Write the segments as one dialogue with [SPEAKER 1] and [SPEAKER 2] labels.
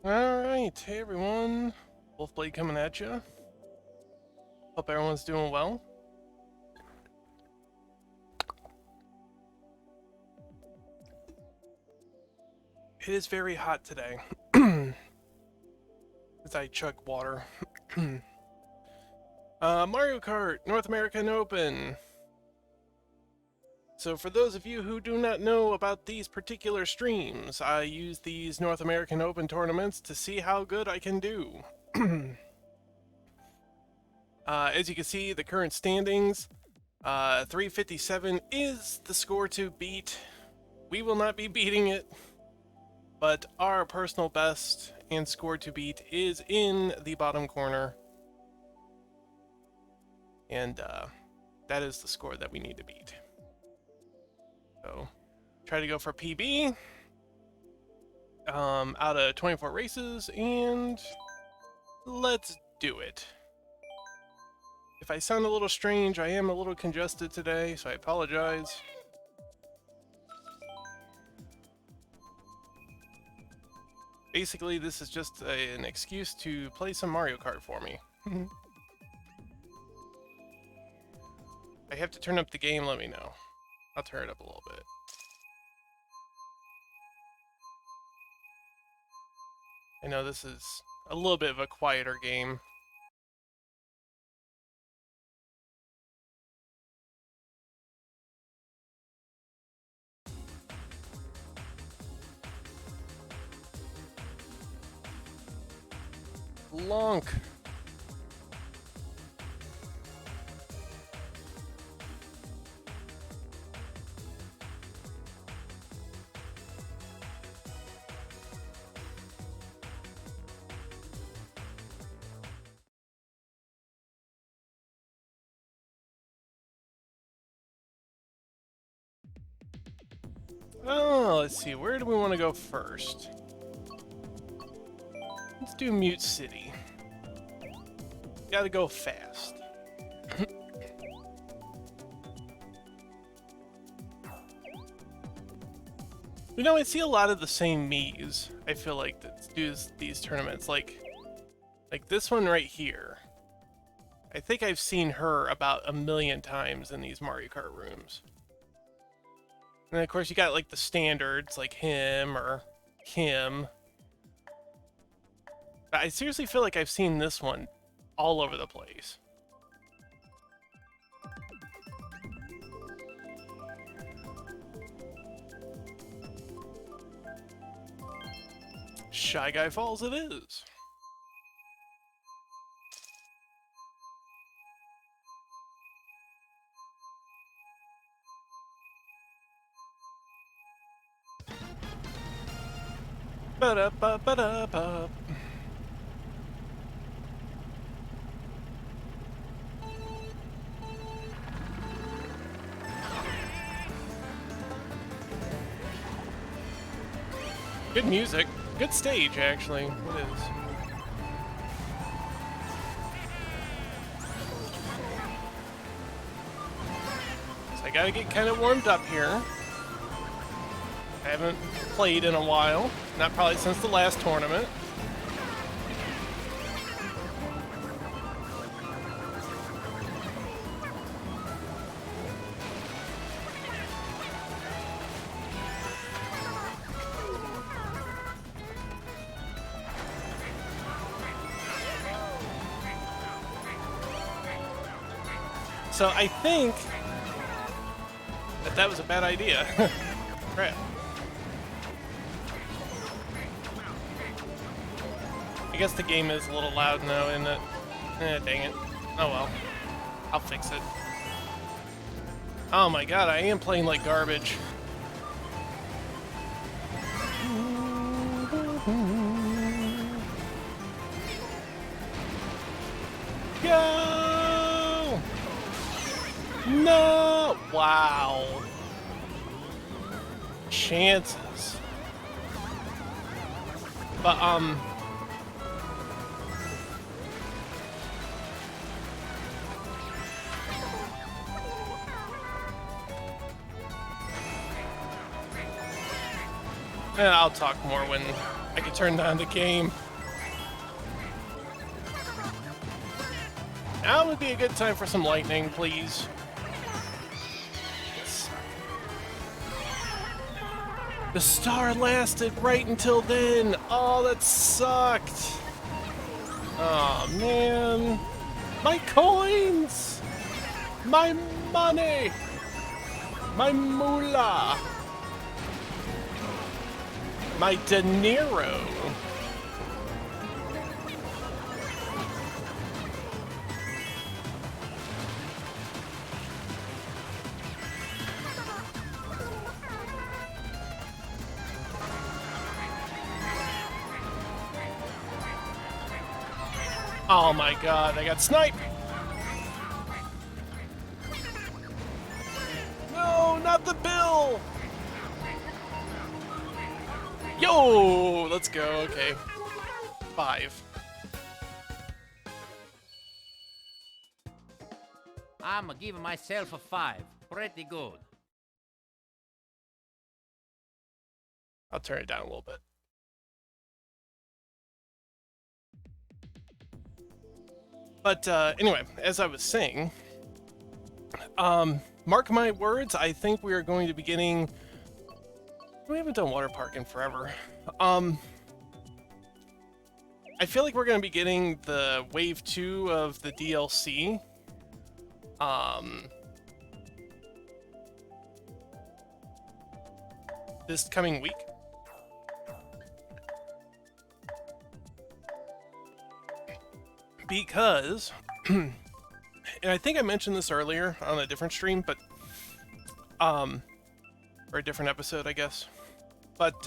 [SPEAKER 1] Alright, hey everyone. Wolfblade coming at you. Hope everyone's doing well. It is very hot today. As I chug water. Mario Kart North American Open. So for those of you who do not know about these particular streams, I use these North American Open tournaments to see how good I can do. As you can see, the current standings, 357 is the score to beat. We will not be beating it, but our personal best and score to beat is in the bottom corner. And that is the score that we need to beat. So, try to go for PB out of 24 races, and let's do it. If I sound a little strange, I am a little congested today, so I apologize. Basically, this is just an excuse to play some Mario Kart for me. I have to turn up the game, let me know. I'll turn it up a little bit. I know this is a little bit of a quieter game. Lonk. Oh, let's see, where do we want to go first? Let's do Mute City. Gotta go fast. You know, I see a lot of the same Miis, I feel like, that do these tournaments. Like this one right here. I think I've seen her about 1,000,000 times in these Mario Kart rooms. And then, of course, you got, like, the standards, like him or Kim. But I seriously feel like I've seen this one all over the place. Shy Guy Falls it is. Ba-da-ba-ba-da-ba. Good music. Good stage, actually. It is. So I gotta get kind of warmed up here. I haven't played in a while. Not probably since the last tournament. So I think that was a bad idea. Crap. I guess the game is a little loud now, isn't it? Dang it. Oh well. I'll fix it. Oh my god, I am playing like garbage. Go! No! Wow. Chances. But, I'll talk more when I can turn on the game. Now would be a good time for some lightning, please. The star lasted right until then. Oh, that sucked. Oh, man. My coins! My money! My moolah! My De Niro! Oh my god, I got sniped! No, not the bill! Yo! Let's go, okay. 5.
[SPEAKER 2] I'm giving myself a 5. Pretty good.
[SPEAKER 1] I'll turn it down a little bit. But anyway, as I was saying, mark my words, I think we are going to be getting... We haven't done water park in forever. I feel like we're going to be getting the Wave 2 of the DLC. This coming week. Because, and I think I mentioned this earlier on a different stream, but, or a different episode, I guess. But,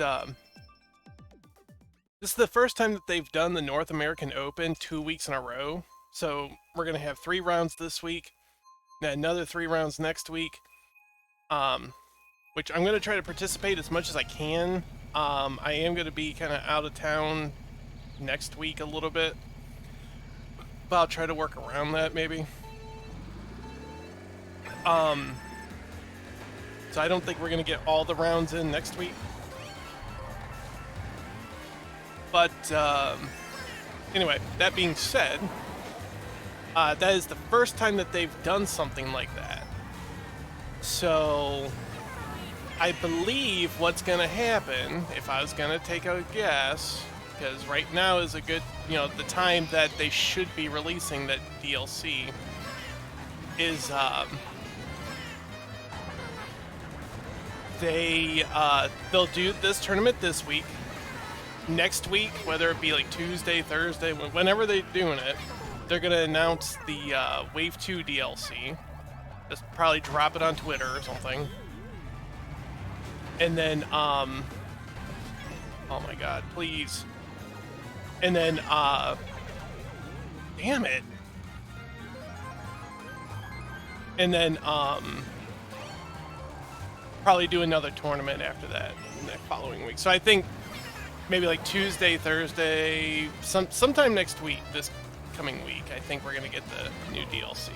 [SPEAKER 1] this is the first time that they've done the North American Open 2 weeks in a row. So we're going to have 3 rounds this week, and another 3 rounds next week, which I'm going to try to participate as much as I can. I am going to be kind of out of town next week a little bit. But I'll try to work around that, maybe. So I don't think we're going to get all the rounds in next week. But, anyway, that being said, that is the first time that they've done something like that. So, I believe what's going to happen, if I was going to take a guess... Because right now is a good, the time that they should be releasing that DLC is, they'll do this tournament this week. Next week, whether it be like Tuesday, Thursday, whenever they're doing it, they're going to announce the Wave 2 DLC. Just probably drop it on Twitter or something. And then, oh my god, please. And then, damn it. And then, probably do another tournament after that the following week. So I think maybe like Tuesday, Thursday, sometime next week, this coming week, I think we're gonna get the new DLC.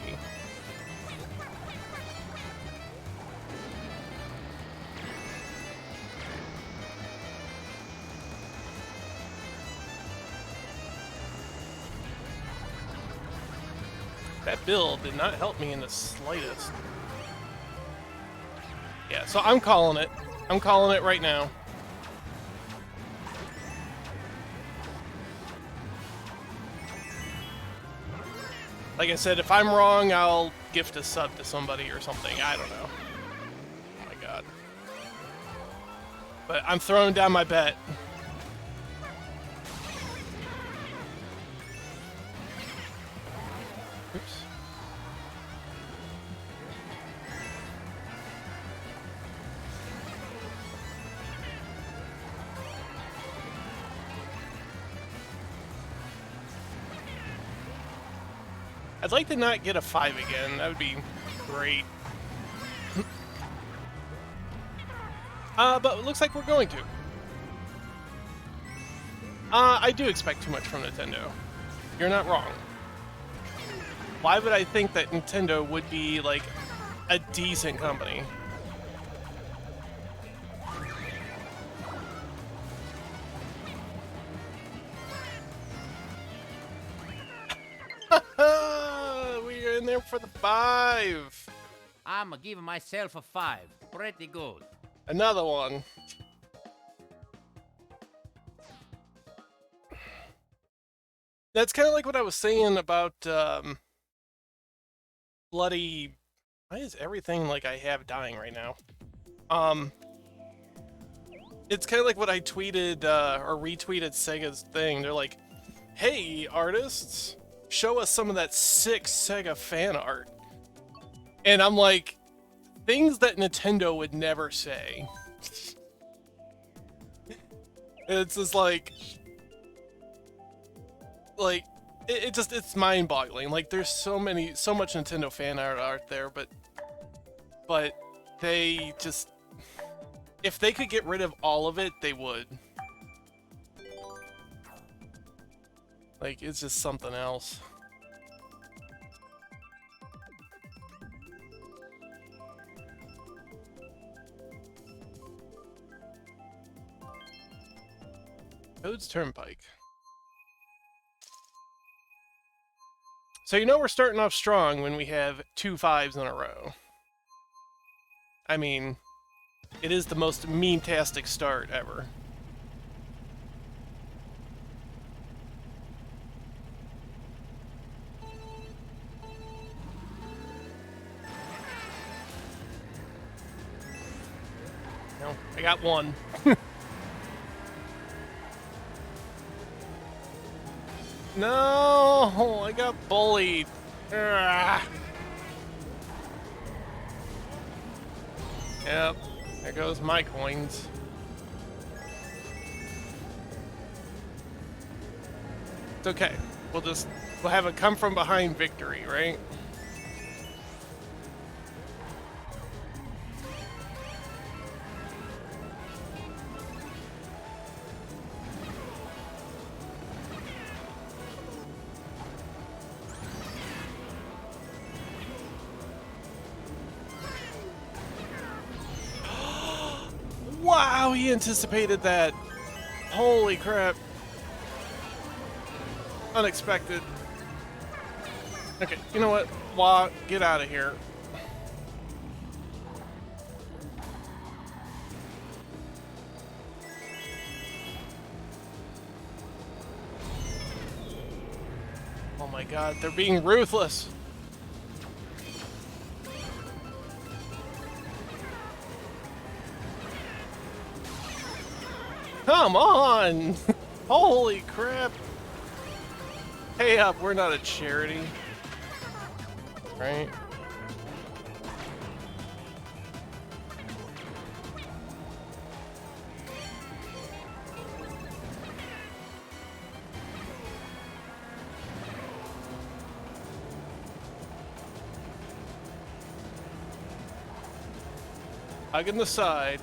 [SPEAKER 1] That build did not help me in the slightest. Yeah, so I'm calling it. I'm calling it right now. Like I said, if I'm wrong, I'll gift a sub to somebody or something. I don't know. Oh my god. But I'm throwing down my bet. Oops. I'd like to not get a 5 again. That would be great. But it looks like we're going to. I do expect too much from Nintendo. You're not wrong. Why would I think that Nintendo would be, like, a decent company? there for the 5.
[SPEAKER 2] I'm giving myself a 5. Pretty good.
[SPEAKER 1] Another one. That's kind of like what I was saying about bloody. Why is everything like I have dying right now? It's kind of like what I tweeted or retweeted Sega's thing. They're like, "Hey artists, show us some of that sick Sega fan art." And I'm like, things that Nintendo would never say. It's just like it's mind-boggling. Like there's so much Nintendo fan art there, but they just, if they could get rid of all of it, they would. Like it's just something else. Toad's Turnpike. So you know we're starting off strong when we have 2 5s in a row. I mean, it is the most meme-tastic start ever. No, I got one. No, I got bullied. Ugh. Yep, there goes my coins. It's okay. We'll have a come from behind victory, right? Wow, he anticipated that. Holy crap. Unexpected. Okay, you know what? Wah, get out of here. Oh my god, they're being ruthless. Come on! Holy crap! Hey up, we're not a charity. Right? Hugging the side.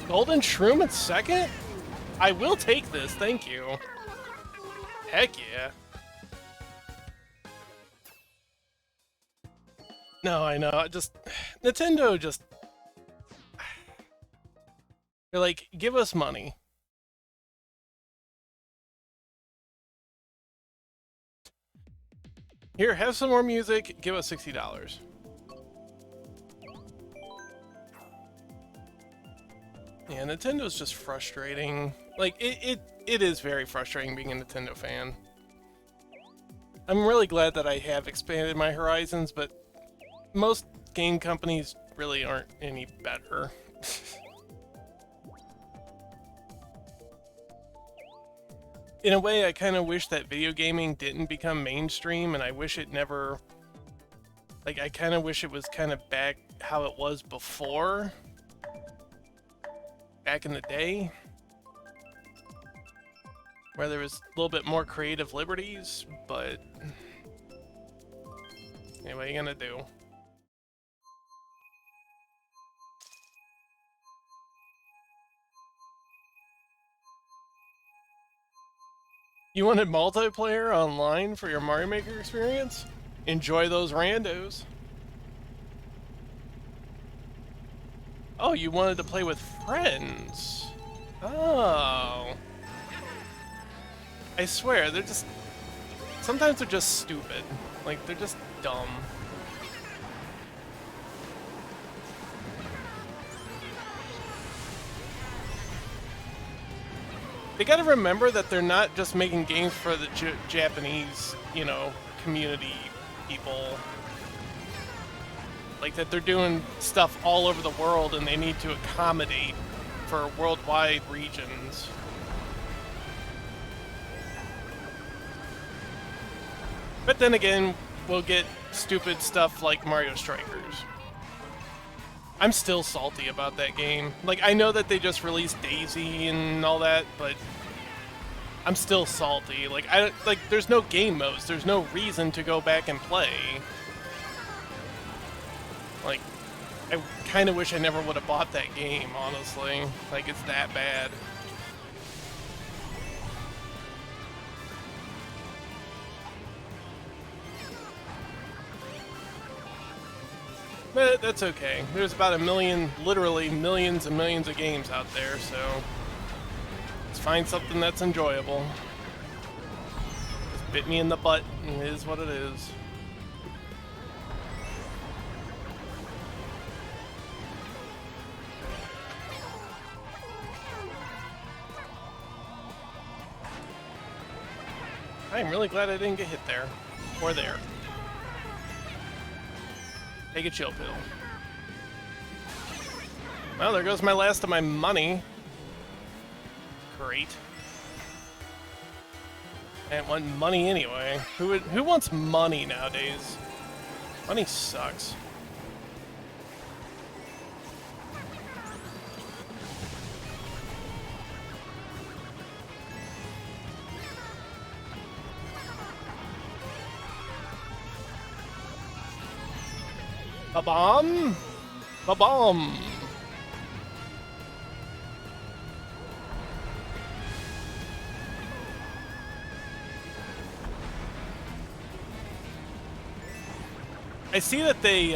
[SPEAKER 1] Golden Shroom in second? I will take this, thank you. Heck yeah. No, I know, Nintendo just... They're like, give us money. Here, have some more music, give us $60. Yeah, Nintendo's just frustrating. Like, it is very frustrating being a Nintendo fan. I'm really glad that I have expanded my horizons, but most game companies really aren't any better. In a way, I kind of wish that video gaming didn't become mainstream, and I wish it never... Like, I kind of wish it was kind of back how it was before. Back in the day, where there was a little bit more creative liberties, but hey, what are you gonna do? You wanted multiplayer online for your Mario Maker experience? Enjoy those randos. Oh, you wanted to play with friends. Oh. I swear, they're just... Sometimes they're just stupid. Like, they're just dumb. They gotta remember that they're not just making games for the Japanese, you know, community people. Like, that they're doing stuff all over the world and they need to accommodate for worldwide regions. But then again, we'll get stupid stuff like Mario Strikers. I'm still salty about that game. Like, I know that they just released Daisy and all that, but I'm still salty. Like, there's no game modes. There's no reason to go back and play. Like, I kind of wish I never would have bought that game, honestly. Like, it's that bad. But that's okay. There's about a million, literally millions and millions of games out there, so let's find something that's enjoyable. Just bit me in the butt, and it is what it is. I'm really glad I didn't get hit there. Or there. Take a chill pill. Well, there goes my last of my money. Great. I didn't want money anyway. Who wants money nowadays? Money sucks. Ba-bomb! Ba-bomb! I see that they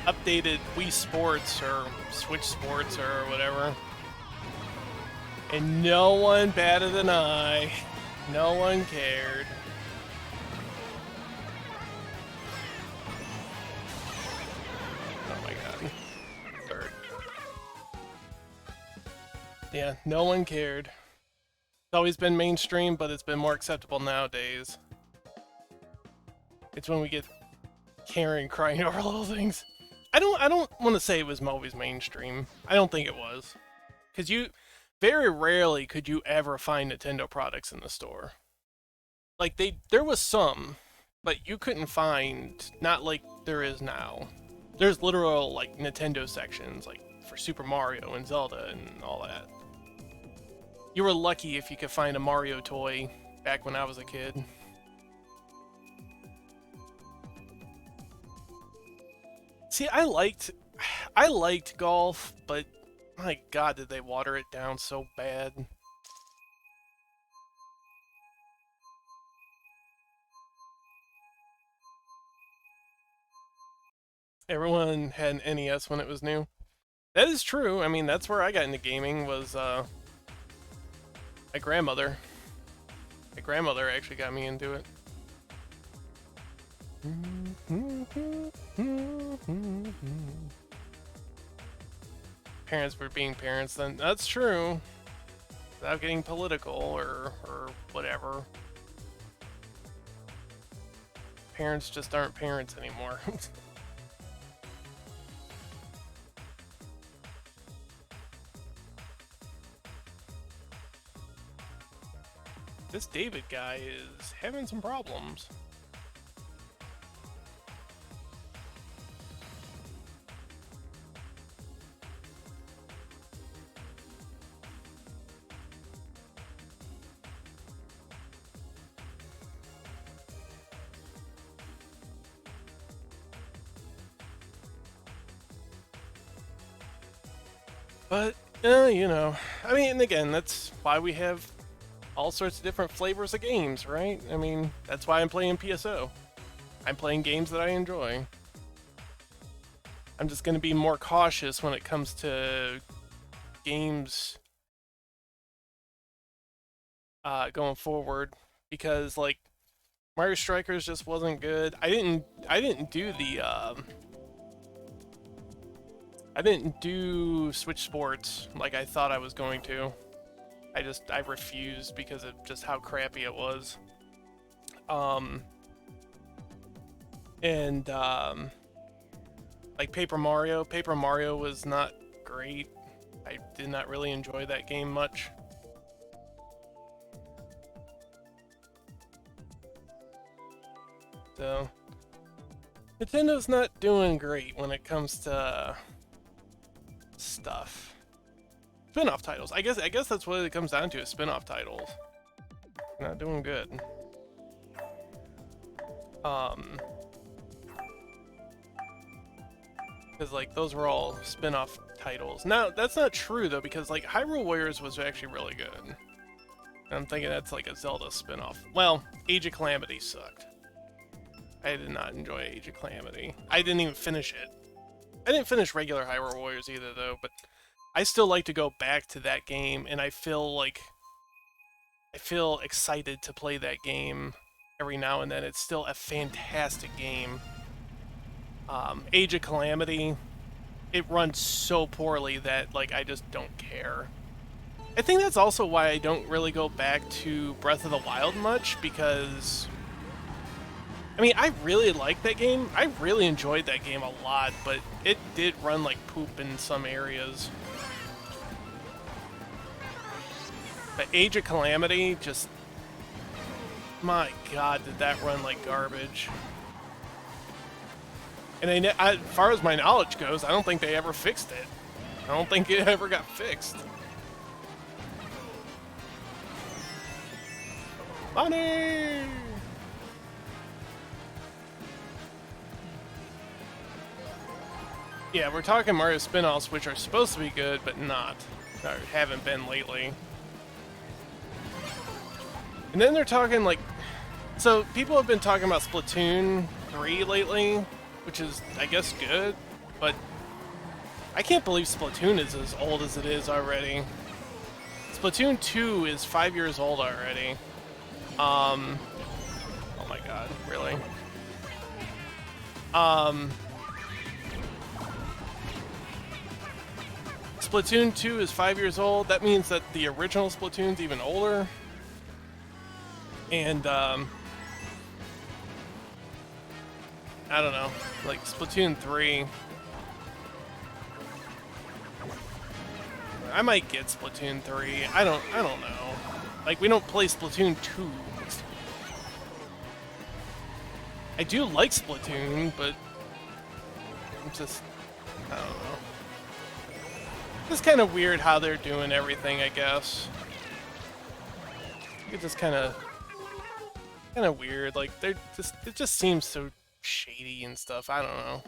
[SPEAKER 1] updated Wii Sports or Switch Sports or whatever. And no one batted an eye. No one cared. Yeah, no one cared. It's always been mainstream, but it's been more acceptable nowadays. It's when we get caring, crying over little things. I don't want to say it was always mainstream. I don't think it was. Because very rarely could you ever find Nintendo products in the store. Like, there was some, but you couldn't find, not like there is now. There's literal, like, Nintendo sections, like, for Super Mario and Zelda and all that. You were lucky if you could find a Mario toy back when I was a kid. See, I liked golf, but my God, did they water it down so bad. Everyone had an NES when it was new. That is true. I mean, that's where I got into gaming, was my grandmother. My grandmother actually got me into it. Parents were being parents then. That's true. Without getting political or whatever. Parents just aren't parents anymore. This David guy is having some problems. But, you know, I mean, again, that's why we have all sorts of different flavors of games, right? I mean, that's why I'm playing PSO. I'm playing games that I enjoy. I'm just going to be more cautious when it comes to games going forward, because like Mario Strikers just wasn't good. I didn't do the I didn't do Switch Sports like I thought I was going to. I refused because of just how crappy it was. Like Paper Mario was not great. I did not really enjoy that game much. So Nintendo's not doing great when it comes to stuff. Spin-off titles. I guess that's what it comes down to, is spin-off titles. Not doing good. Because like those were all spin-off titles. Now that's not true though, because like Hyrule Warriors was actually really good. And I'm thinking that's like a Zelda spin-off. Well, Age of Calamity sucked. I did not enjoy Age of Calamity. I didn't even finish it. I didn't finish regular Hyrule Warriors either though, but I still like to go back to that game, and I feel excited to play that game every now and then. It's still a fantastic game. Age of Calamity, it runs so poorly that like I just don't care. I think that's also why I don't really go back to Breath of the Wild much, because I mean, I really liked that game. I really enjoyed that game a lot, but it did run like poop in some areas. But Age of Calamity, just... my god, did that run like garbage. And as far as my knowledge goes, I don't think they ever fixed it. I don't think it ever got fixed. Money! Yeah, we're talking Mario spin-offs, which are supposed to be good, but not. Or haven't been lately. And then they're talking like... so people have been talking about Splatoon 3 lately, which is, I guess, good, but I can't believe Splatoon is as old as it is already. Splatoon 2 is 5 years old already. Oh my god, really? Splatoon 2 is 5 years old. That means that the original Splatoon's even older. And, I don't know, like Splatoon 3. I might get Splatoon 3. I don't know. Like, we don't play Splatoon 2. I do like Splatoon, but I'm just, I don't know. It's kind of weird how they're doing everything, I guess. It's just kind of weird. Like, it just seems so shady and stuff. I don't know.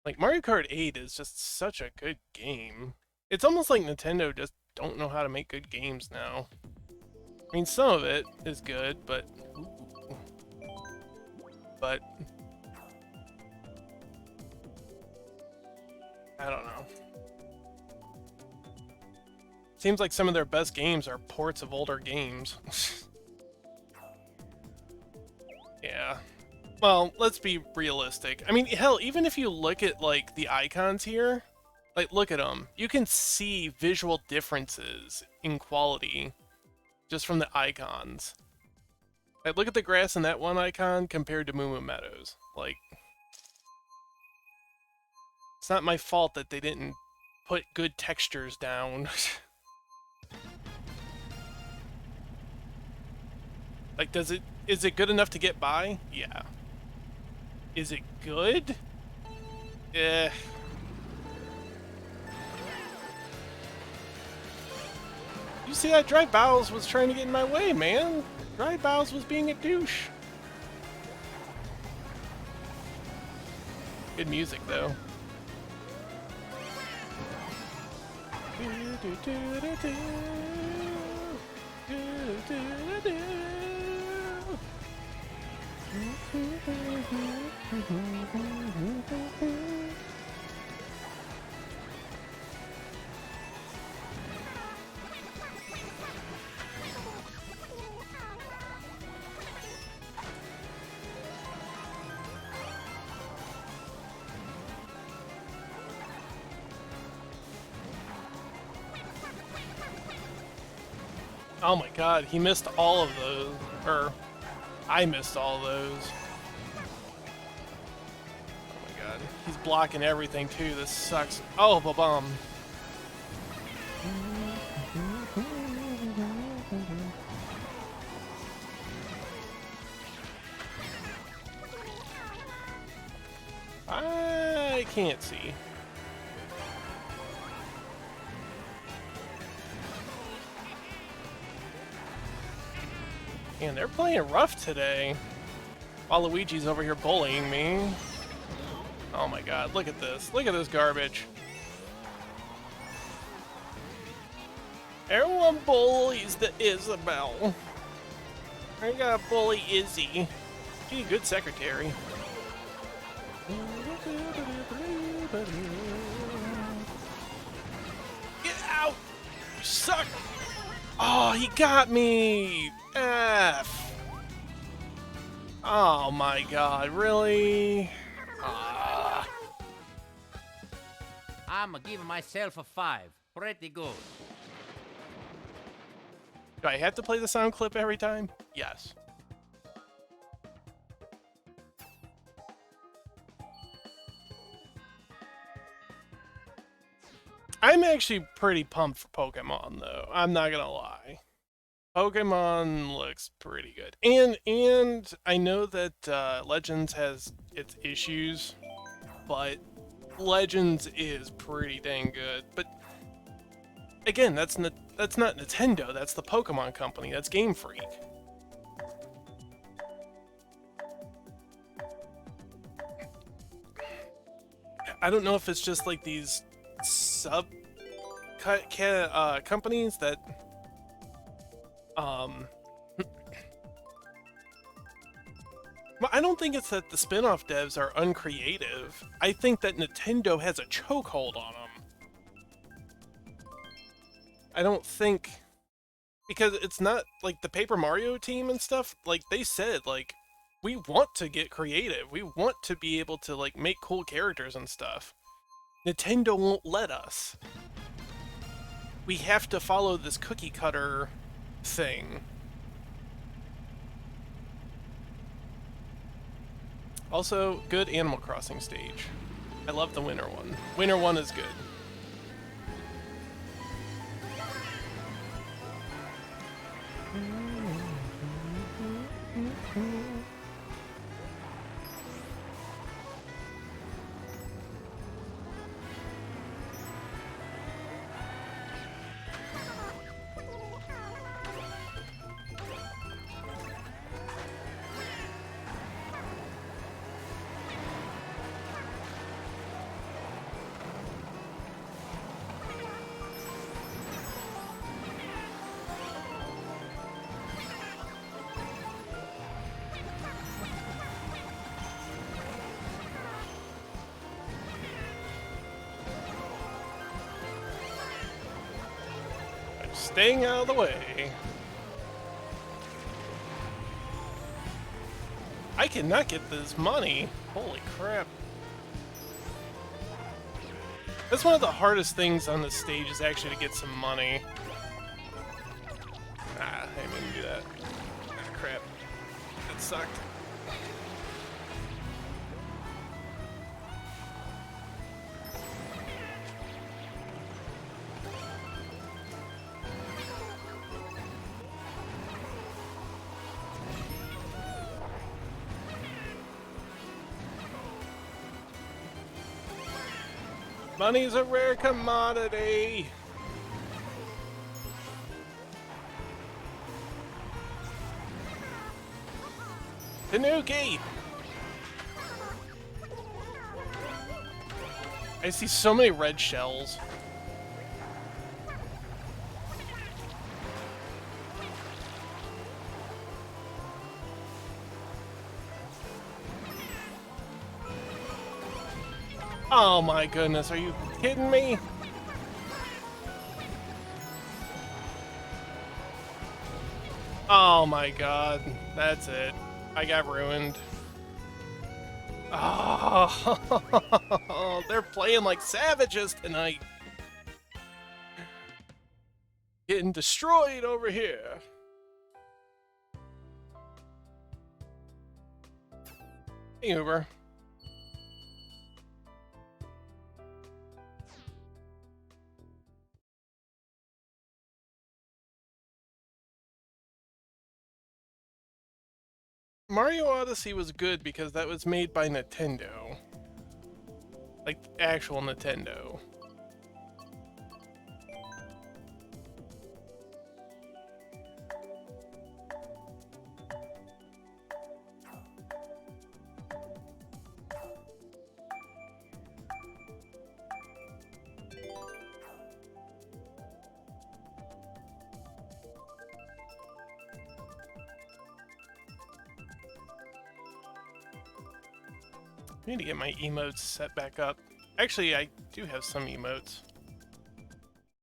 [SPEAKER 1] Like, Mario Kart 8 is just such a good game. It's almost like Nintendo just don't know how to make good games now. I mean, some of it is good, but... I don't know. Seems like some of their best games are ports of older games. Yeah. Well, let's be realistic. I mean, hell, even if you look at, like, the icons here, like, look at them. You can see visual differences in quality just from the icons. Like, look at the grass in that one icon compared to Moo Moo Meadows. Like, it's not my fault that they didn't put good textures down. Like, is it good enough to get by? Yeah. Is it good? Eh. You see that Dry Bowels was trying to get in my way, man. Dry Bowels was being a douche. Good music, though. Oh my god, he missed all of those. Or, I missed all those. Oh my god. He's blocking everything too, this sucks. Oh, ba-bum. I can't see. Man, they're playing rough today. While Luigi's over here bullying me. Oh my god, look at this. Look at this garbage. Everyone bullies the Isabelle. I gotta bully Izzy. She's a good secretary. Get out! You suck! Oh, he got me! F! Oh my god, really? Ah.
[SPEAKER 2] I'm giving myself a 5. Pretty good.
[SPEAKER 1] Do I have to play the sound clip every time? Yes. I'm actually pretty pumped for Pokemon, though. I'm not gonna lie. Pokemon looks pretty good. And I know that Legends has its issues, but Legends is pretty dang good. But again, that's not Nintendo, that's the Pokemon company, that's Game Freak. I don't know if it's just like these sub companies that well, I don't think it's that the spin-off devs are uncreative. I think that Nintendo has a chokehold on them. I don't think... Because it's not, like, the Paper Mario team and stuff, like, they said, like, we want to get creative. We want to be able to, like, make cool characters and stuff. Nintendo won't let us. We have to follow this cookie-cutter thing. Also, good Animal Crossing stage. I love the winter one. Winter one is good. Staying out of the way. I cannot get this money. Holy crap. That's one of the hardest things on this stage is actually to get some money. Ah, I didn't even do that. Ah, crap. That sucked. Money's a rare commodity. Tanuki! I see so many red shells. Oh my goodness, are you kidding me? Oh my god, that's it. I got ruined. Oh, they're playing like savages tonight. Getting destroyed over here. Hey, Uber. Mario Odyssey was good because that was made by Nintendo. Like, actual Nintendo. I need to get my emotes set back up. Actually, I do have some emotes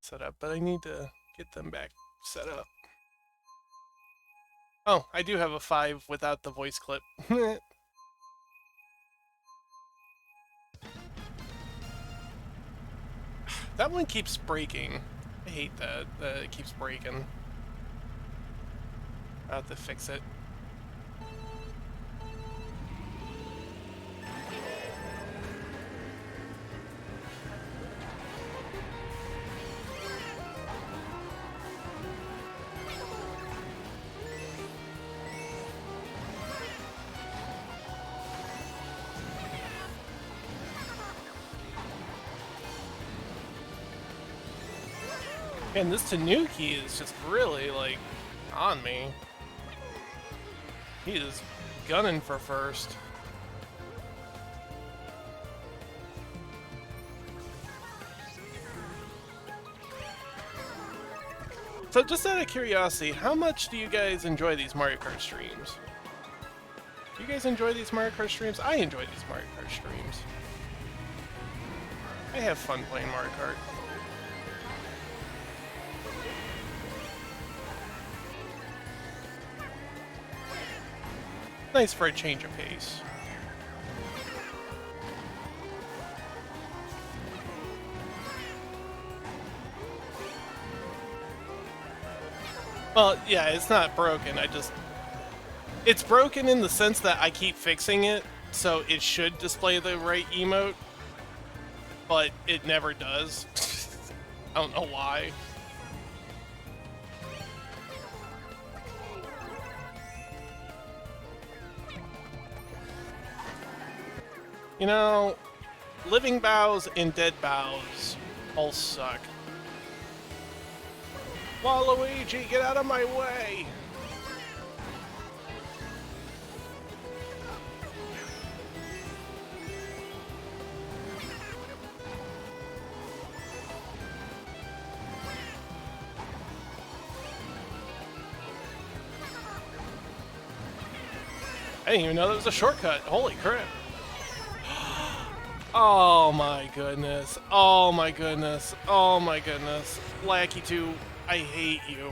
[SPEAKER 1] set up, but I need to get them back set up. Oh, I do have a 5 without the voice clip. That one keeps breaking. I hate that it keeps breaking. I have to fix it. Man, this Tanuki is just really, like, on me. He is gunning for first. So just out of curiosity, how much do you guys enjoy these Mario Kart streams? Do you guys enjoy these Mario Kart streams? I enjoy these Mario Kart streams. I have fun playing Mario Kart. Nice for a change of pace. Well, yeah, it's not broken. It's broken in the sense that I keep fixing it, so it should display the right emote, but it never does. I don't know why. You know, living bows and dead bows all suck. Waluigi, get out of my way! I didn't even know that was a shortcut. Holy crap. Oh my goodness. Oh my goodness. Oh my goodness. Lackey 2, I hate you.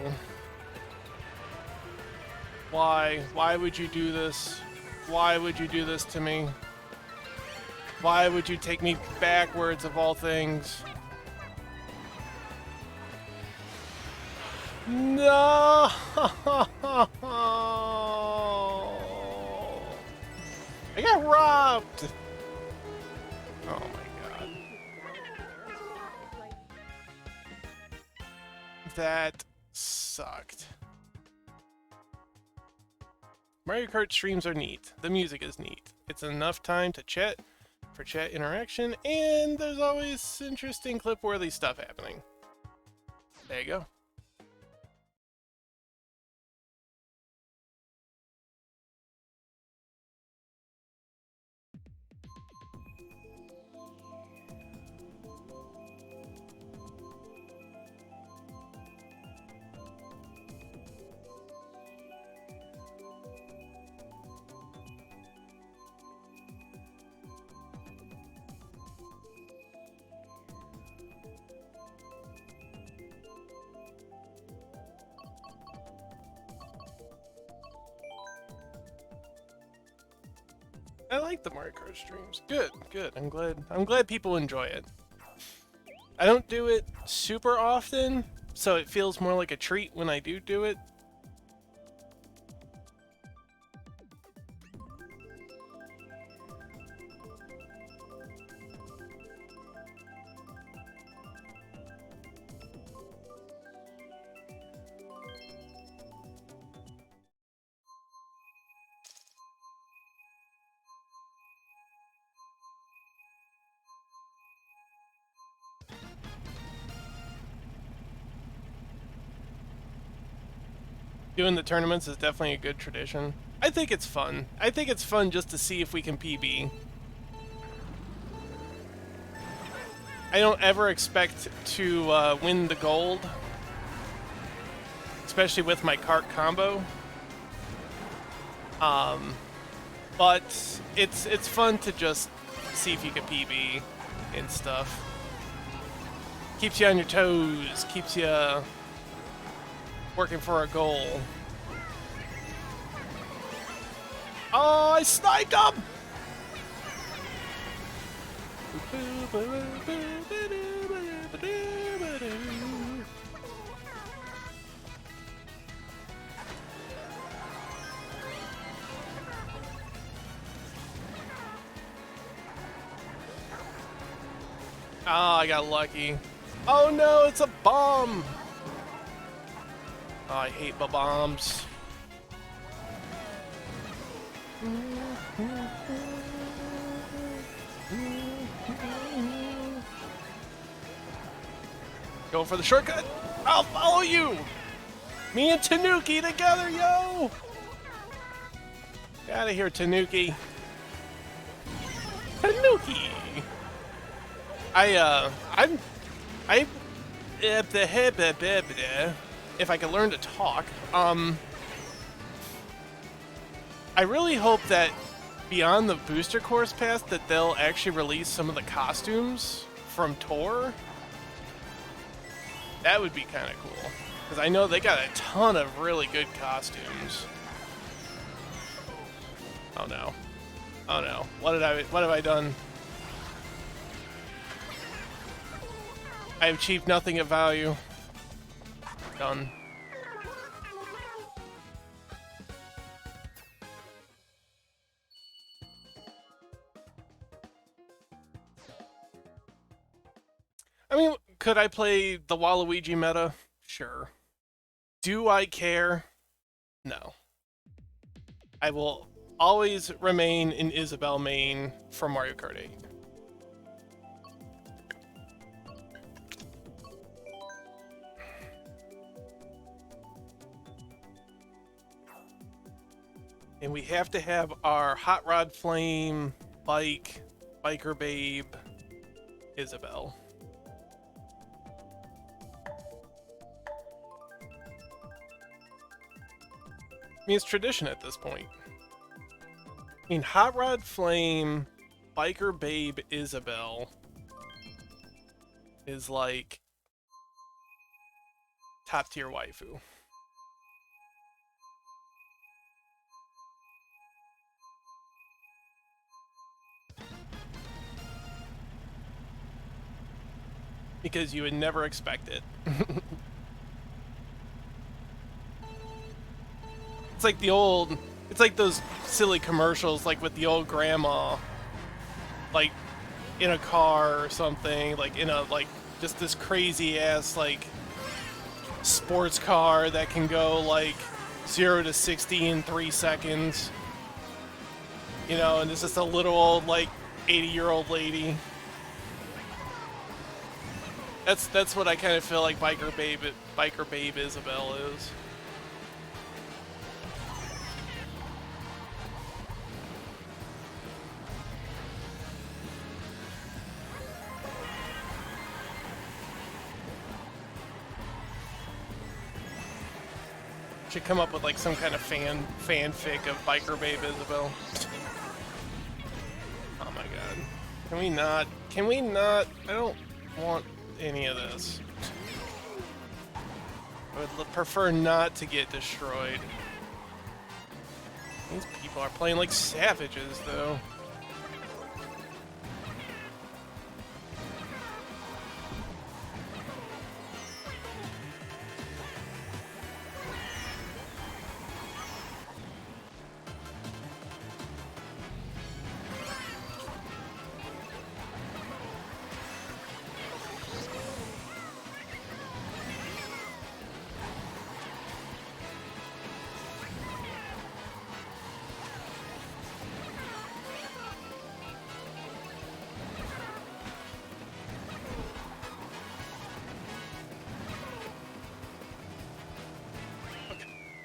[SPEAKER 1] Why? Why would you do this? Why would you do this to me? Why would you take me backwards of all things? No! I got robbed! Oh my god. That sucked. Mario Kart streams are neat. The music is neat. It's enough time to chat, for chat interaction, and there's always interesting clip-worthy stuff happening. There you go. I like the Mario Kart streams. Good, good. I'm glad people enjoy it. I don't do it super often, so it feels more like a treat when I do it. Doing the tournaments is definitely a good tradition. I think it's fun. I think it's fun just to see if we can PB. I don't ever expect to win the gold, especially with my cart combo. But it's fun to just see if you can PB and stuff. Keeps you on your toes, keeps you working for a goal. Oh, I sniped him! Oh, I got lucky. Oh no, it's a bomb! Oh, I hate bombs. Go for the shortcut. I'll follow you. Me and Tanuki together, yo. Get out of here, Tanuki. Tanuki. If I could learn to talk, I really hope that beyond the booster course pass that they'll actually release some of the costumes from Tour. That would be kind of cool, because I know they got a ton of really good costumes. Oh no. Oh no. What have I done? I have achieved nothing of value. Done. I mean, could I play the Waluigi meta? Sure. Do I care? No. I will always remain in Isabelle main for Mario Kart 8. And we have to have our Hot Rod Flame, Bike, Biker Babe, Isabelle. I mean, it's tradition at this point. I mean, Hot Rod Flame, Biker Babe, Isabelle is like top tier waifu. Because you would never expect it. It's like it's like those silly commercials, like with the old grandma, like in a car or something, like in a, like, just this crazy ass, like, sports car that can go like 0 to 60 in 3 seconds. You know, and it's just a little old, like, 80-year-old lady. That's what I kind of feel like Biker Babe Isabelle is. Should come up with like some kind of fanfic of Biker Babe Isabelle. Oh my god. Can we not? Can we not? I don't want any of this. I would prefer not to get destroyed. These people are playing like savages, though.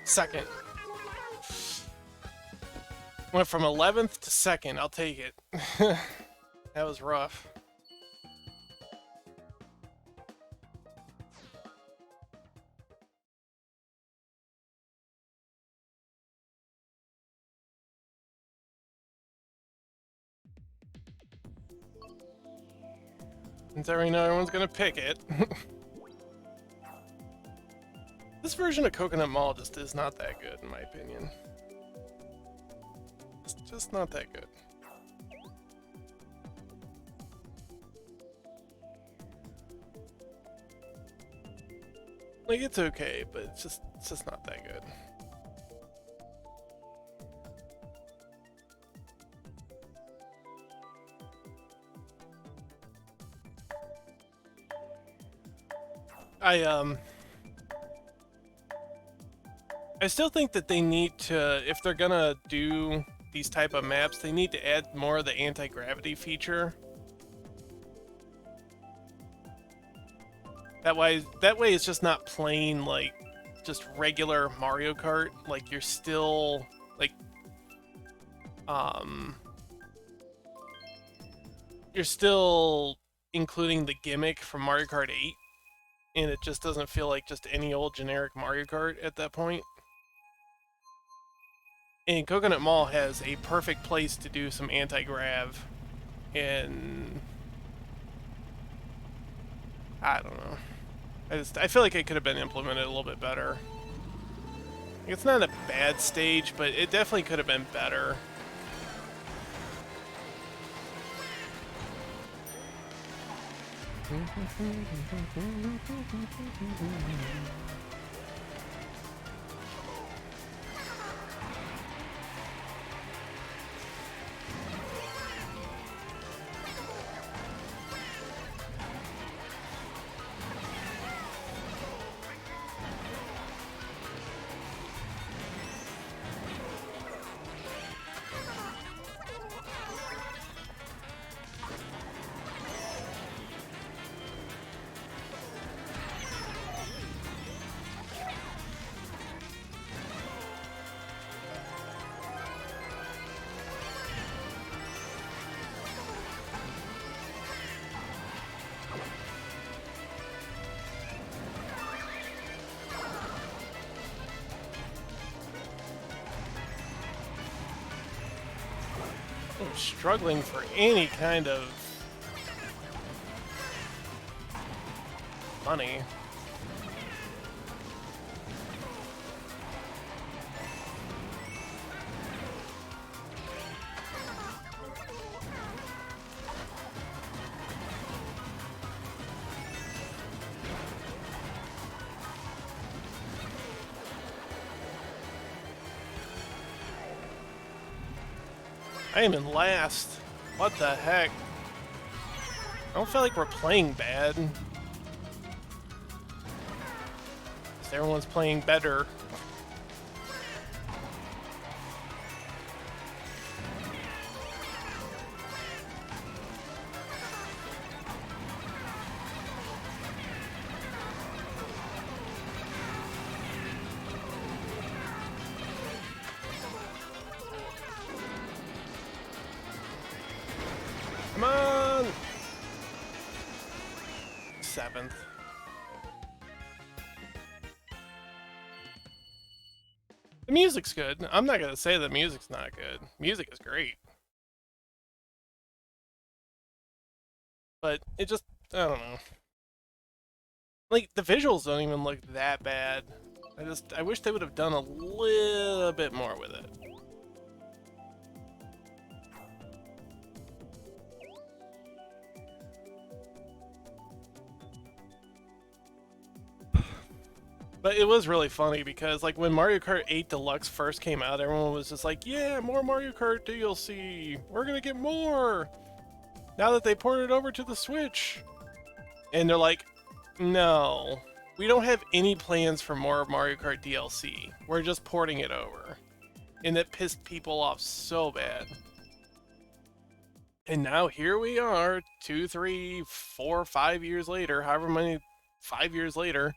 [SPEAKER 1] Second. Went from 11th to second. I'll take it. That was rough. Since I already know everyone's gonna pick it. This version of Coconut Mall just is not that good, in my opinion. It's just not that good. Like, it's okay, but it's just not that good. I still think that they need to, if they're gonna do these type of maps, they need to add more of the anti-gravity feature. That way it's just not plain, like, just regular Mario Kart. Like, you're still, like, you're still including the gimmick from Mario Kart 8, and it just doesn't feel like just any old generic Mario Kart at that point. And Coconut Mall has a perfect place to do some anti-grav, and I don't know. I feel like it could have been implemented a little bit better. It's not a bad stage, but it definitely could have been better. I'm struggling for any kind of money. I am in last. What the heck? I don't feel like we're playing bad. Everyone's playing better. Come on! 7th. The music's good. I'm not gonna say the music's not good. Music is great. But it just, I don't know. Like, the visuals don't even look that bad. I wish they would have done a little bit more with it. But it was really funny because, like, when Mario Kart 8 Deluxe first came out, everyone was just like, yeah, more Mario Kart DLC! We're gonna get more! Now that they ported it over to the Switch! And they're like, no, we don't have any plans for more Mario Kart DLC. We're just porting it over. And that pissed people off so bad. And now here we are, 2, 3, 4, 5 years later, however many, 5 years later,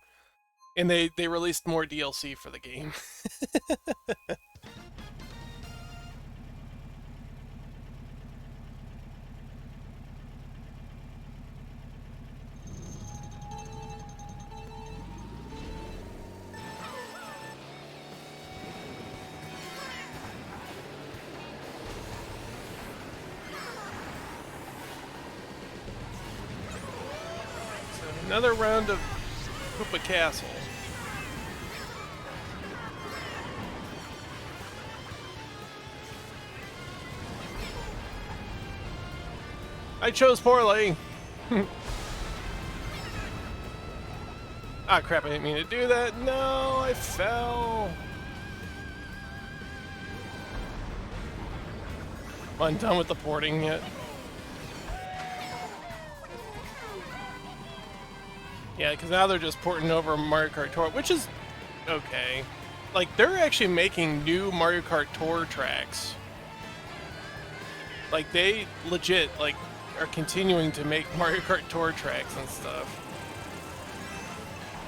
[SPEAKER 1] And they released more DLC for the game. So another round of Koopa Castle. I chose poorly. Ah, crap, I didn't mean to do that. No, I fell. I'm done with the porting yet. Yeah, because now they're just porting over Mario Kart Tour, which is okay. Like, they're actually making new Mario Kart Tour tracks. Like, they legit, like, are continuing to make Mario Kart Tour tracks and stuff.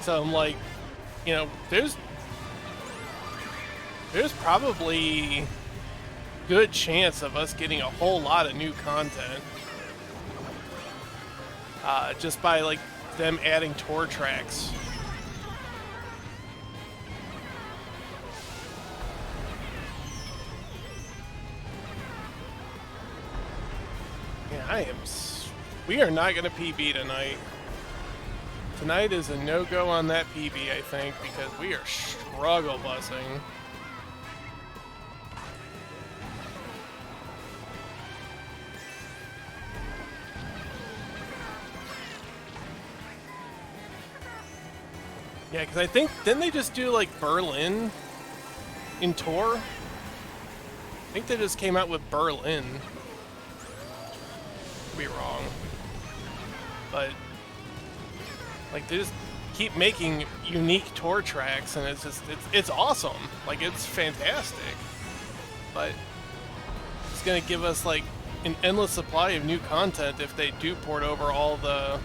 [SPEAKER 1] So I'm like, you know, there's probably good chance of us getting a whole lot of new content. Just by, like, them adding tour tracks. Yeah, we are not going to PB tonight. Tonight is a no-go on that PB, I think, because we are struggle busing. Yeah, because I think, didn't they just do, like, Berlin in tour? I think they just came out with Berlin. Could be wrong. But, like, they just keep making unique tour tracks, and it's just, it's awesome. Like, it's fantastic. But it's gonna give us, like, an endless supply of new content if they do port over all the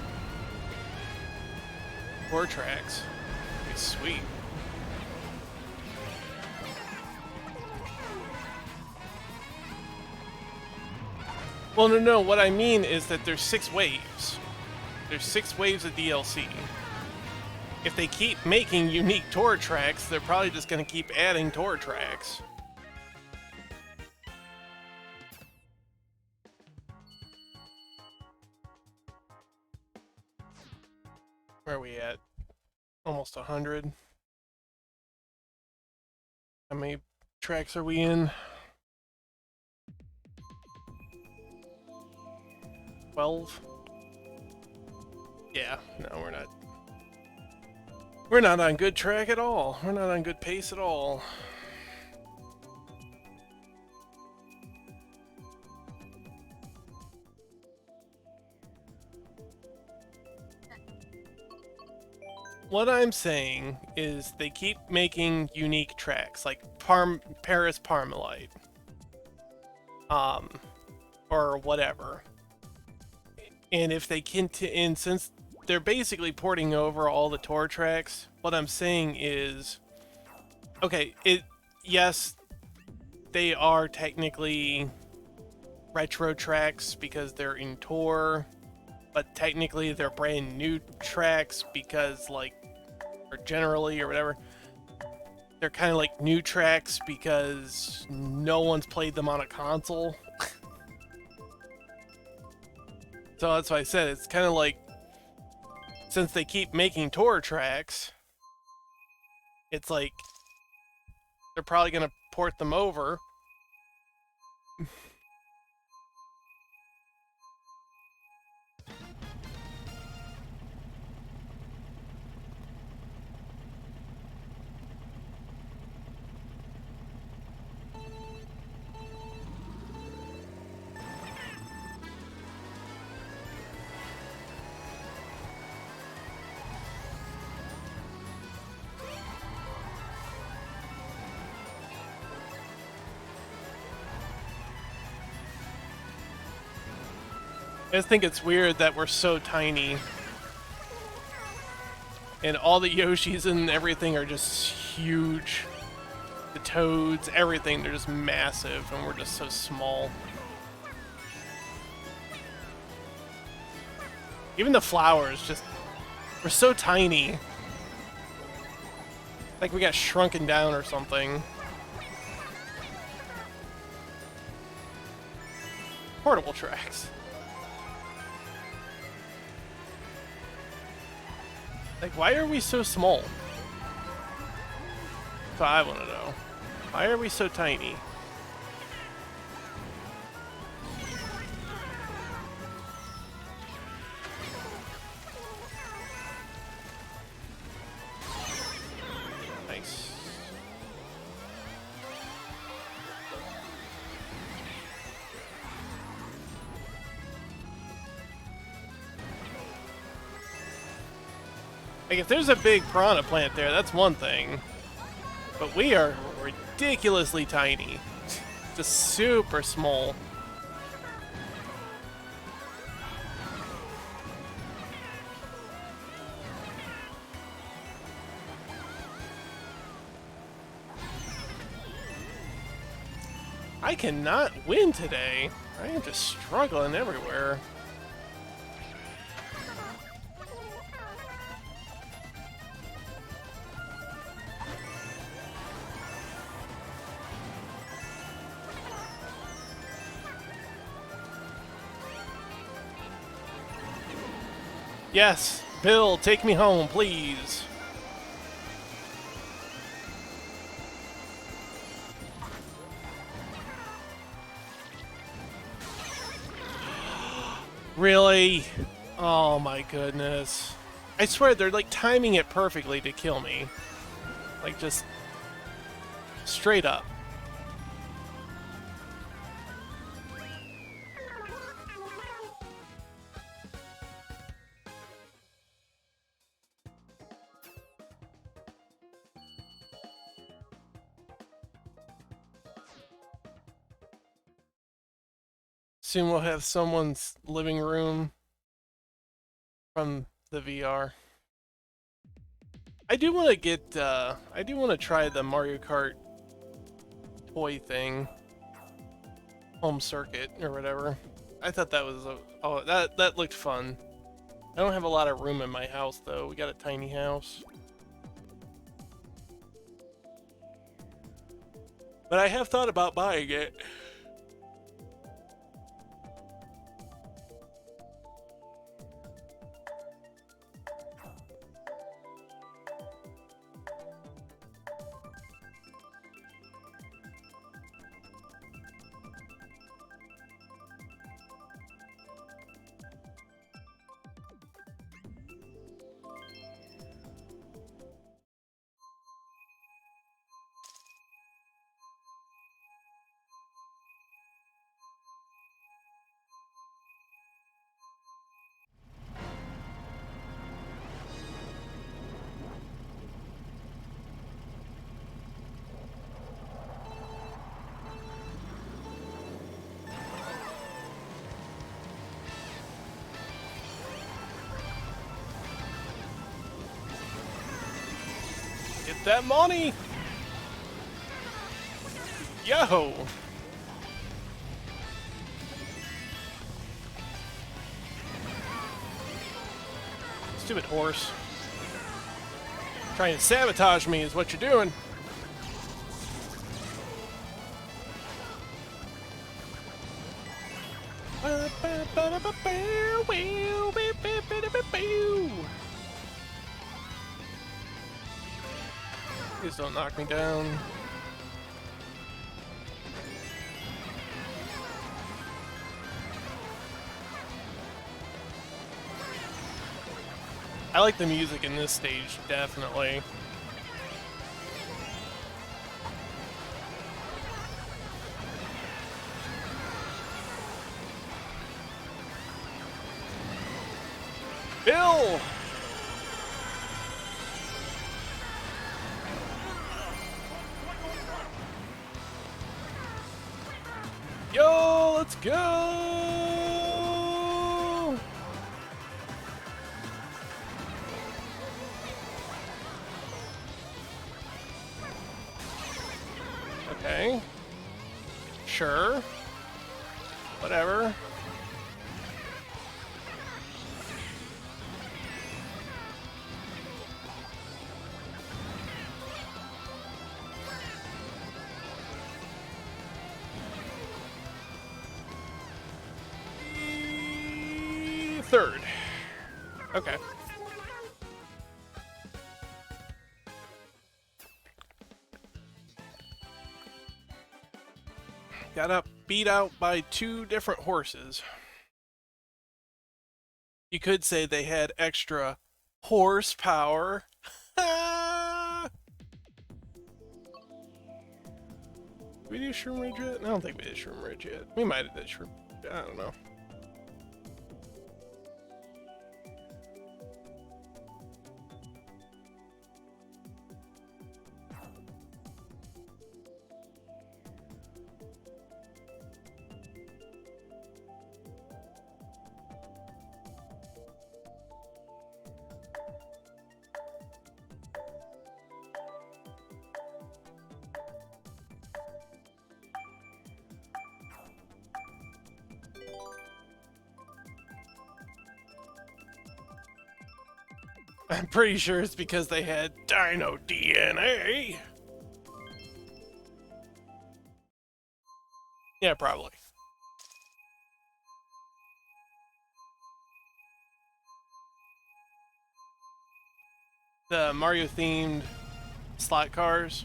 [SPEAKER 1] tour tracks. It'd be sweet. Well, no, what I mean is that there's 6 waves. There's 6 waves of DLC. If they keep making unique tour tracks, they're probably just going to keep adding tour tracks. Where are we at? Almost 100. How many tracks are we in? 12? Yeah, no, we're not. We're not on good track at all. We're not on good pace at all. What I'm saying is they keep making unique tracks, like Paris Parmalite. Or whatever. And if they and since they're basically porting over all the tour tracks, what I'm saying is, okay, yes, they are technically retro tracks because they're in tour, but technically they're brand new tracks because, like, or generally or whatever, they're kind of like new tracks because no one's played them on a console. So that's why I said it's kind of like, since they keep making tour tracks, it's like they're probably going to port them over. I just think it's weird that we're so tiny. And all the Yoshis and everything are just huge. The Toads, everything, they're just massive, and we're just so small. Even the flowers, just, we're so tiny. Like we got shrunken down or something. Portable tracks. Like, why are we so small? That's what I want to know. Why are we so tiny? Nice. Like, if there's a big piranha plant there, that's one thing. But we are ridiculously tiny. Just super small. I cannot win today. I am just struggling everywhere. Yes, Bill, take me home, please. Really? Oh my goodness. I swear they're like timing it perfectly to kill me. Like just straight up. Soon we'll have someone's living room from the VR. I do want to get, I do want to try the Mario Kart toy thing. Home circuit, or whatever. I thought that was, oh, that looked fun. I don't have a lot of room in my house, though. We got a tiny house. But I have thought about buying it. Get that money! Yo! Stupid horse. Trying to sabotage me is what you're doing. Please don't knock me down. I like the music in this stage, definitely. Bill! Yo, let's go! Okay. Sure. Whatever. Third. Okay. Got beat out by 2 different horses. You could say they had extra horsepower. Did we do Shroom Ridge yet? I don't think we did Shroom Ridge yet. We might have did Shroom. I don't know. I'm pretty sure it's because they had dino DNA. Yeah, probably. The Mario themed slot cars.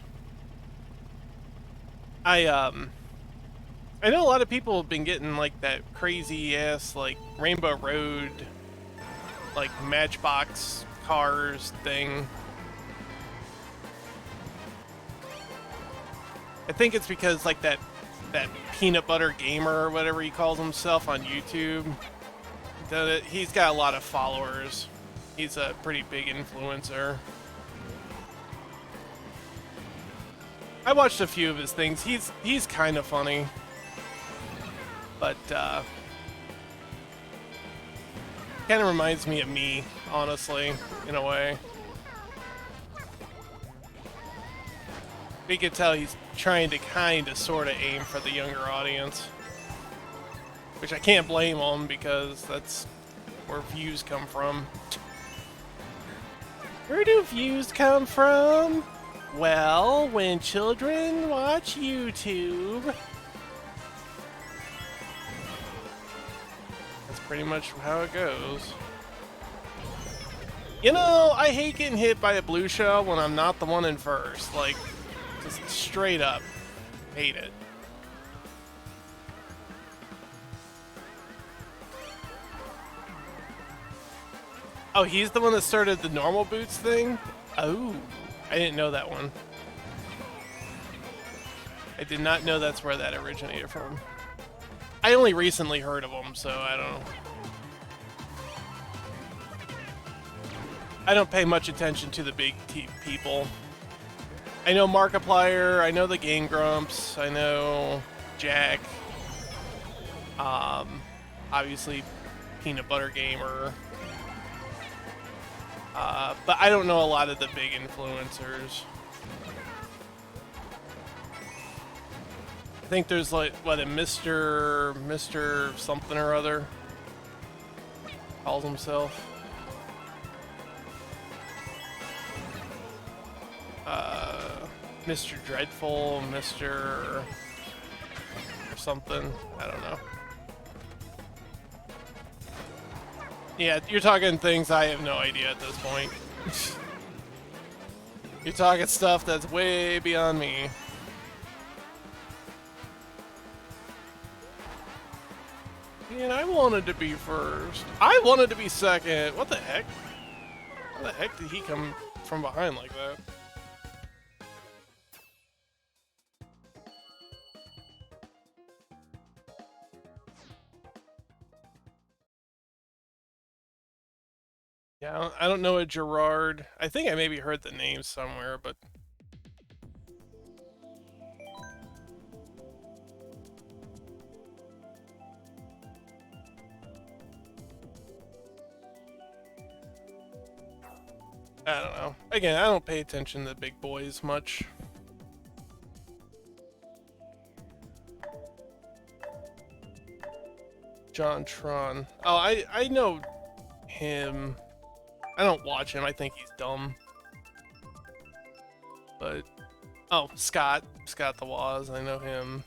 [SPEAKER 1] I know a lot of people have been getting like that crazy ass like Rainbow Road like Matchbox cars thing. I think it's because like that peanut butter gamer or whatever he calls himself on YouTube. He's got a lot of followers. He's a pretty big influencer. I watched a few of his things. He's kind of funny. But kind of reminds me of me, honestly, in a way. You can tell he's trying to kind of sort of aim for the younger audience. Which I can't blame him because that's where views come from. Where do views come from? Well, when children watch YouTube. That's pretty much how it goes. You know, I hate getting hit by a blue shell when I'm not the one in first. Like, just straight up hate it. Oh, he's the one that started the normal boots thing? Oh, I didn't know that one. I did not know that's where that originated from. I only recently heard of him, so I don't know. I don't pay much attention to the big people. I know Markiplier, I know the Game Grumps, I know Jack. Obviously Peanut Butter Gamer. But I don't know a lot of the big influencers. I think there's like, what, a Mr. something or other calls himself. Mr. Dreadful, Mr. or something. I don't know. Yeah, you're talking things I have no idea at this point. You're talking stuff that's way beyond me. Man, I wanted to be first. I wanted to be second. What the heck? How the heck did he come from behind like that? Yeah, I don't know a Gerard. I think I maybe heard the name somewhere, but... I don't know. Again, I don't pay attention to the big boys much. John Tron. Oh, I know him. I don't watch him. I think he's dumb. But oh, Scott the Waz. I know him.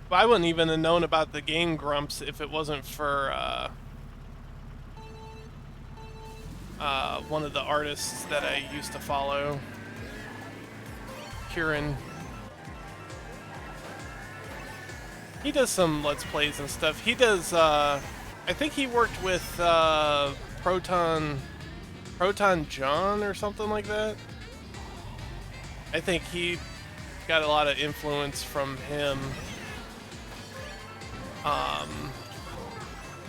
[SPEAKER 1] But I wouldn't even have known about the Game Grumps if it wasn't for one of the artists that I used to follow, Kieran. He does some Let's Plays and stuff. He does, I think he worked with Proton John or something like that. I think he got a lot of influence from him.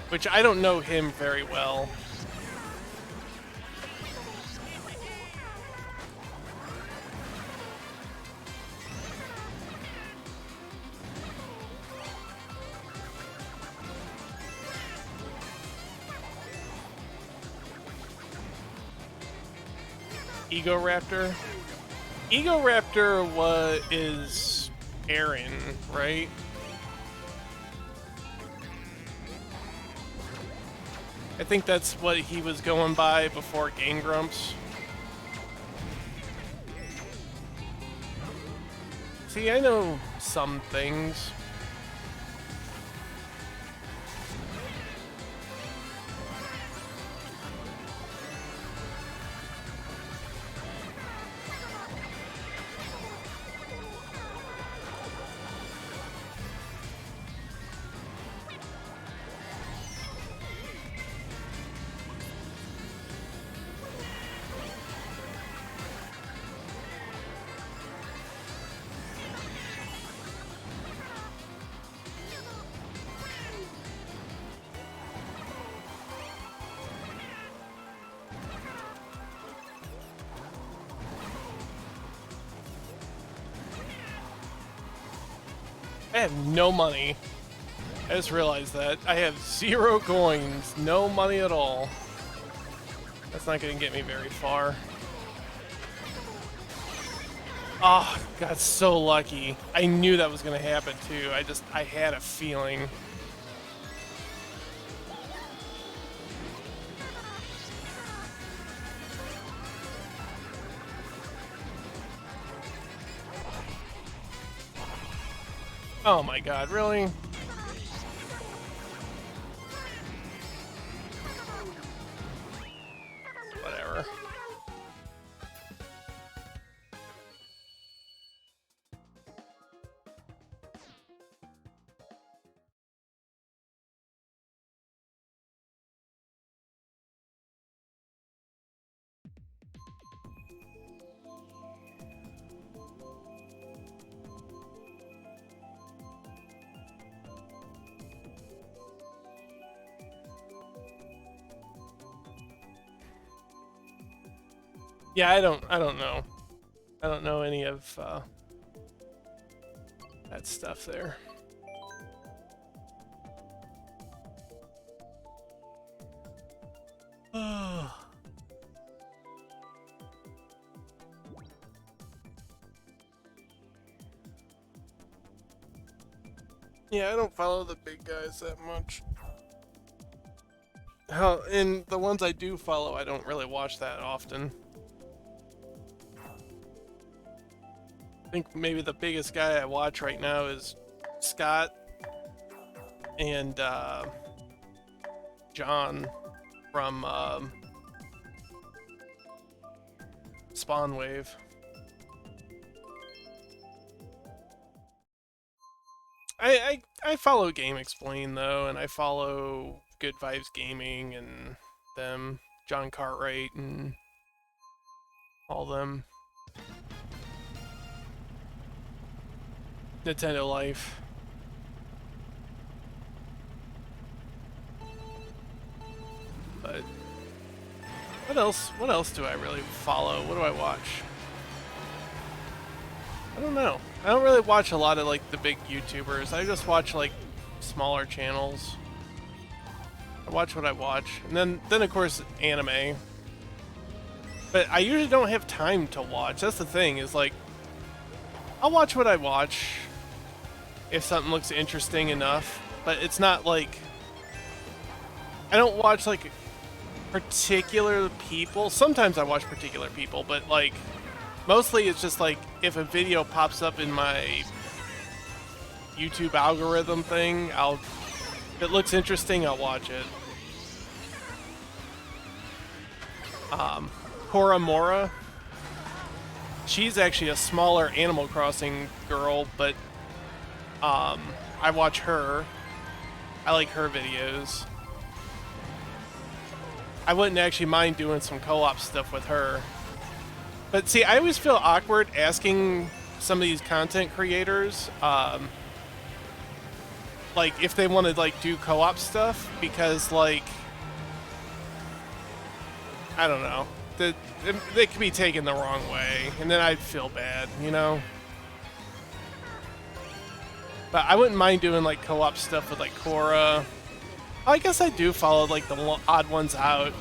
[SPEAKER 1] Which I don't know him very well. Ego Raptor? Ego Raptor is Aaron, right? I think that's what he was going by before Game Grumps. See, I know some things. I have no money. I just realized that. I have 0 coins, no money at all. That's not gonna get me very far. Oh, got so lucky. I knew that was gonna happen too. I had a feeling. Oh my god, really? Whatever. Yeah, I don't know. I don't know any of that stuff there. Yeah, I don't follow the big guys that much. And the ones I do follow, I don't really watch that often. I think maybe the biggest guy I watch right now is Scott and John from Spawn Wave. I follow Game Explain though, and I follow Good Vibes Gaming and them, John Cartwright and all them. Nintendo Life. But what else? What else do I really follow? What do I watch? I don't know. I don't really watch a lot of like the big YouTubers. I just watch like smaller channels. I watch what I watch, and then of course anime. But I usually don't have time to watch. That's the thing, is like, I'll watch what I watch if something looks interesting enough, but it's not like, I don't watch like particular people. Sometimes I watch particular people, but like, mostly it's just like, if a video pops up in my YouTube algorithm thing, if it looks interesting, I'll watch it. Koramora, she's actually a smaller Animal Crossing girl, but I watch her. I like her videos. I wouldn't actually mind doing some co-op stuff with her. But see, I always feel awkward asking some of these content creators, like, if they want to, like, do co-op stuff, because, like, I don't know, they could be taken the wrong way, and then I'd feel bad, you know? But I wouldn't mind doing, like, co-op stuff with, like, Cora. I guess I do follow, like, the Odd Ones Out,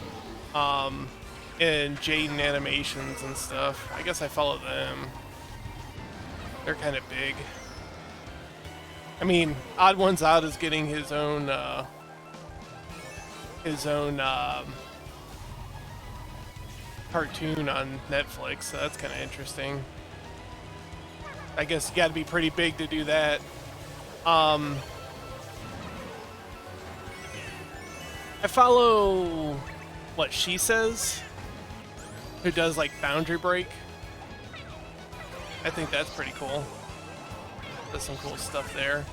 [SPEAKER 1] and Jaden Animations and stuff. I guess I follow them. They're kind of big. I mean, Odd Ones Out is getting his own cartoon on Netflix, so that's kind of interesting. I guess you got to be pretty big to do that. I follow What She Says, who does like Boundary Break. I think that's pretty cool. There's some cool stuff there.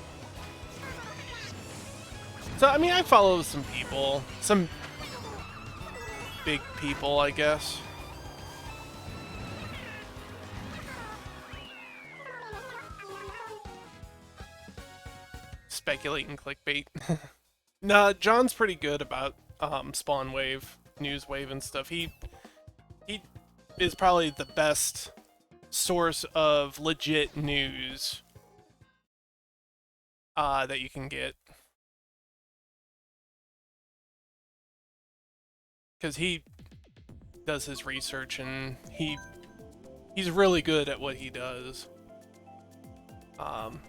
[SPEAKER 1] So, I mean, I follow some people. Some big people, I guess. Speculating clickbait. Nah, John's pretty good about Spawn Wave, News Wave, and stuff. He is probably the best source of legit news that you can get, because he does his research and he's really good at what he does.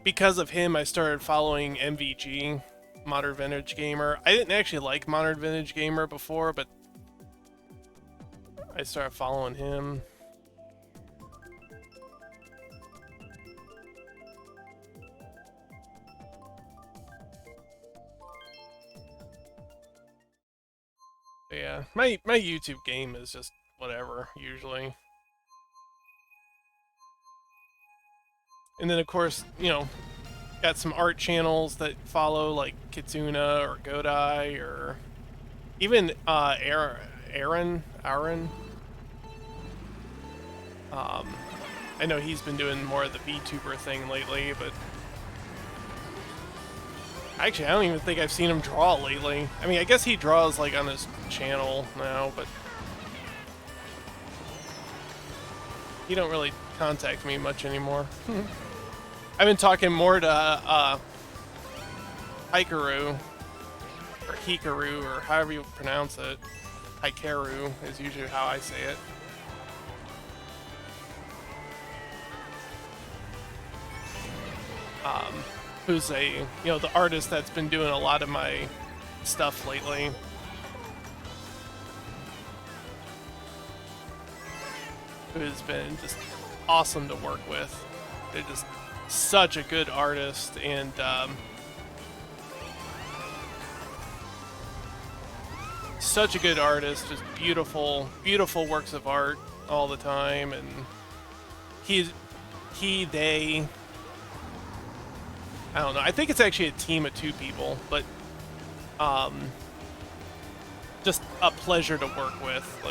[SPEAKER 1] Because of him, I started following MVG, Modern Vintage Gamer. I didn't actually like Modern Vintage Gamer before, but I started following him. But yeah, my YouTube game is just whatever, usually. And then, of course, you know, got some art channels that follow, like Kitsuna or Godai, or even Aaron. I know he's been doing more of the VTuber thing lately, but actually, I don't even think I've seen him draw lately. I mean, I guess he draws like on his channel now, but he don't really contact me much anymore. I've been talking more to Hikaru, or Hikaru, or however you pronounce it. Hikaru is usually how I say it. Who's the artist that's been doing a lot of my stuff lately. Who's been just awesome to work with. They're just such a good artist, and such a good artist, just beautiful works of art all the time. And they, I don't know, I think it's actually a team of 2 people, but just a pleasure to work with.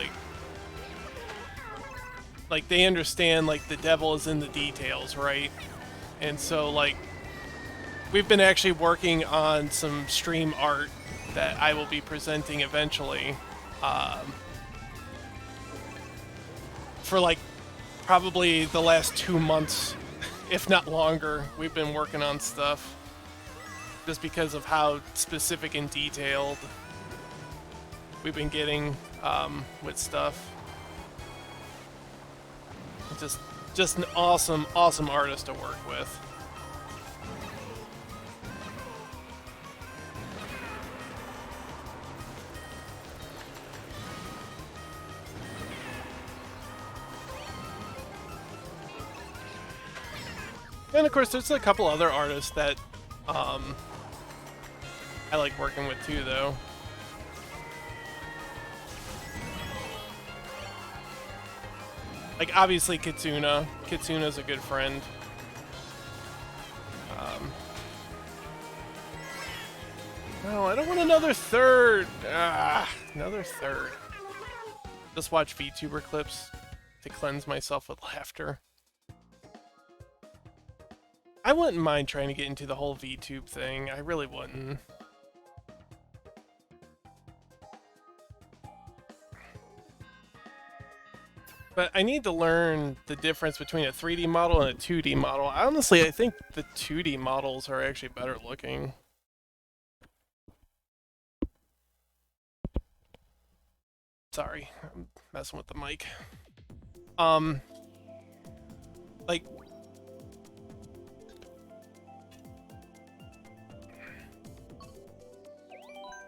[SPEAKER 1] Like they understand, like, the devil is in the details, right? And so, like, we've been actually working on some stream art that I will be presenting eventually. For, like, probably the last 2 months, if not longer, we've been working on stuff. just because of how specific and detailed we've been getting with stuff. Just an awesome artist to work with. And of course, there's a couple other artists that I like working with too, though. Like, obviously, Kitsuna. Kitsuna's a good friend. No, I don't want another third. Another third. Just watch VTuber clips to cleanse myself with laughter. I wouldn't mind trying to get into the whole VTube thing. I really wouldn't. But I need to learn the difference between a 3D model and a 2D model. Honestly, I think the 2D models are actually better looking. Sorry, I'm messing with the mic.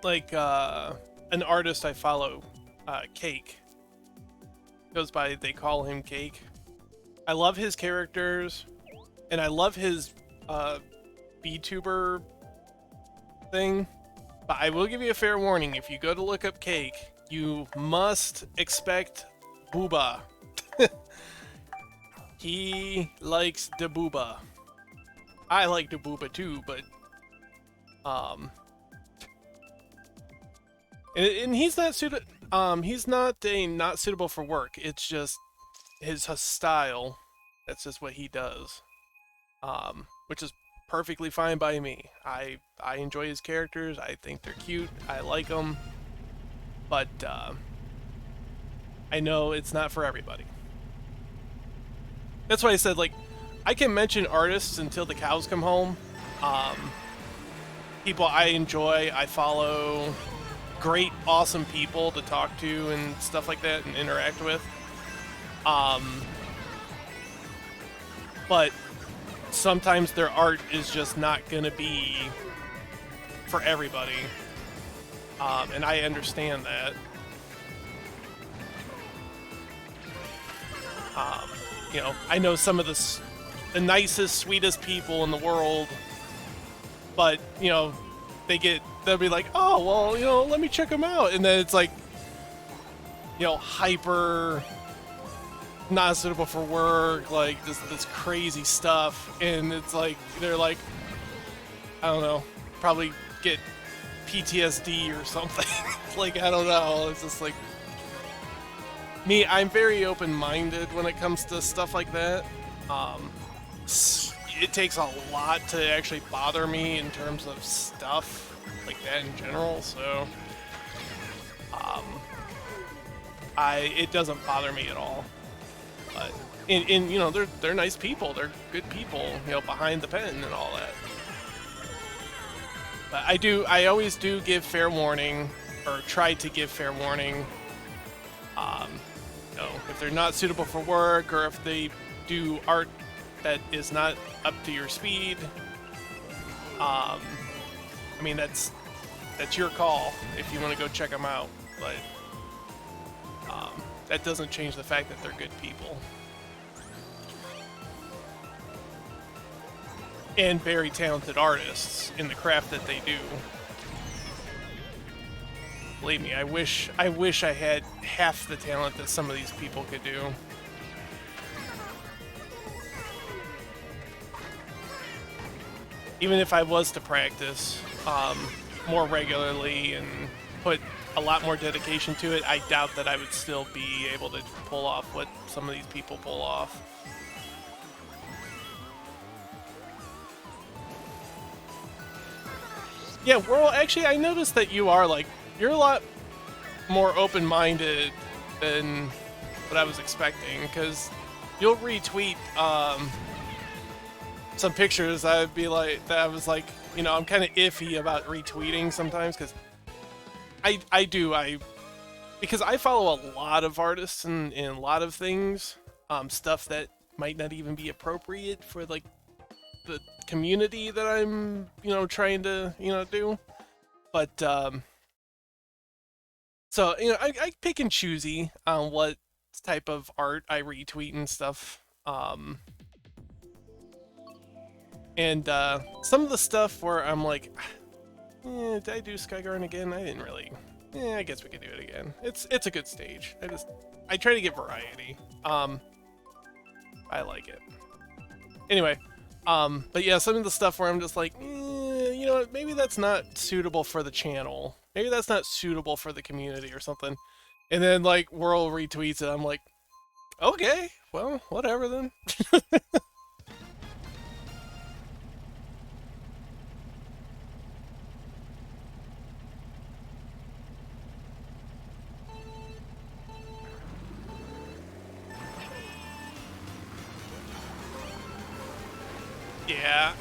[SPEAKER 1] Like an artist I follow, Cake. Goes by, they call him Cake. I love his characters, and I love his VTuber thing. But I will give you a fair warning: if you go to look up Cake, you must expect booba. He likes the booba. I like the booba too, but and he's not he's not suitable for work. It's just his style. That's just what he does. Which is perfectly fine by me. I enjoy his characters. I think they're cute. I like them. But I know it's not for everybody. That's why I said, like, I can mention artists until the cows come home. People I enjoy, I follow. Great, awesome people to talk to and stuff like that and interact with. But sometimes their art is just not gonna be for everybody. And I understand that. You know, I know some of the nicest, sweetest people in the world, but, you know, they'll be like, oh, well, you know, let me check them out. And then it's like, you know, hyper, not suitable for work, like this crazy stuff. And it's like, they're like, I don't know, probably get PTSD or something. Like, I don't know. It's just like, me, I'm very open-minded when it comes to stuff like that. It takes a lot to actually bother me in terms of stuff like that in general, so it doesn't bother me at all. But and you know, they're nice people, they're good people, you know, behind the pen and all that. But I always do give fair warning, or try to give fair warning. You know, if they're not suitable for work, or if they do art that is not up to your speed, I mean, that's your call if you want to go check them out, but that doesn't change the fact that they're good people. And very talented artists in the craft that they do. Believe me, I wish I had half the talent that some of these people could do. Even if I was to practice more regularly and put a lot more dedication to it, I doubt that I would still be able to pull off what some of these people pull off. Yeah, well, actually, I noticed that you're a lot more open-minded than what I was expecting, because you'll retweet some pictures, I'd be like, that I was like, you know, I'm kind of iffy about retweeting sometimes because because I follow a lot of artists and a lot of things, stuff that might not even be appropriate for like the community that I'm, you know, trying to, you know, do. But so you know, I pick and choosy on what type of art I retweet and stuff. And some of the stuff where I'm like, did I do Skygarden again? I didn't really. I guess we could do it again. It's a good stage. I try to get variety. I like it. Anyway, but yeah, some of the stuff where I'm just like, you know what, maybe that's not suitable for the channel. Maybe that's not suitable for the community or something. And then like Whirl retweets it. I'm like, okay, well, whatever then. Yeah,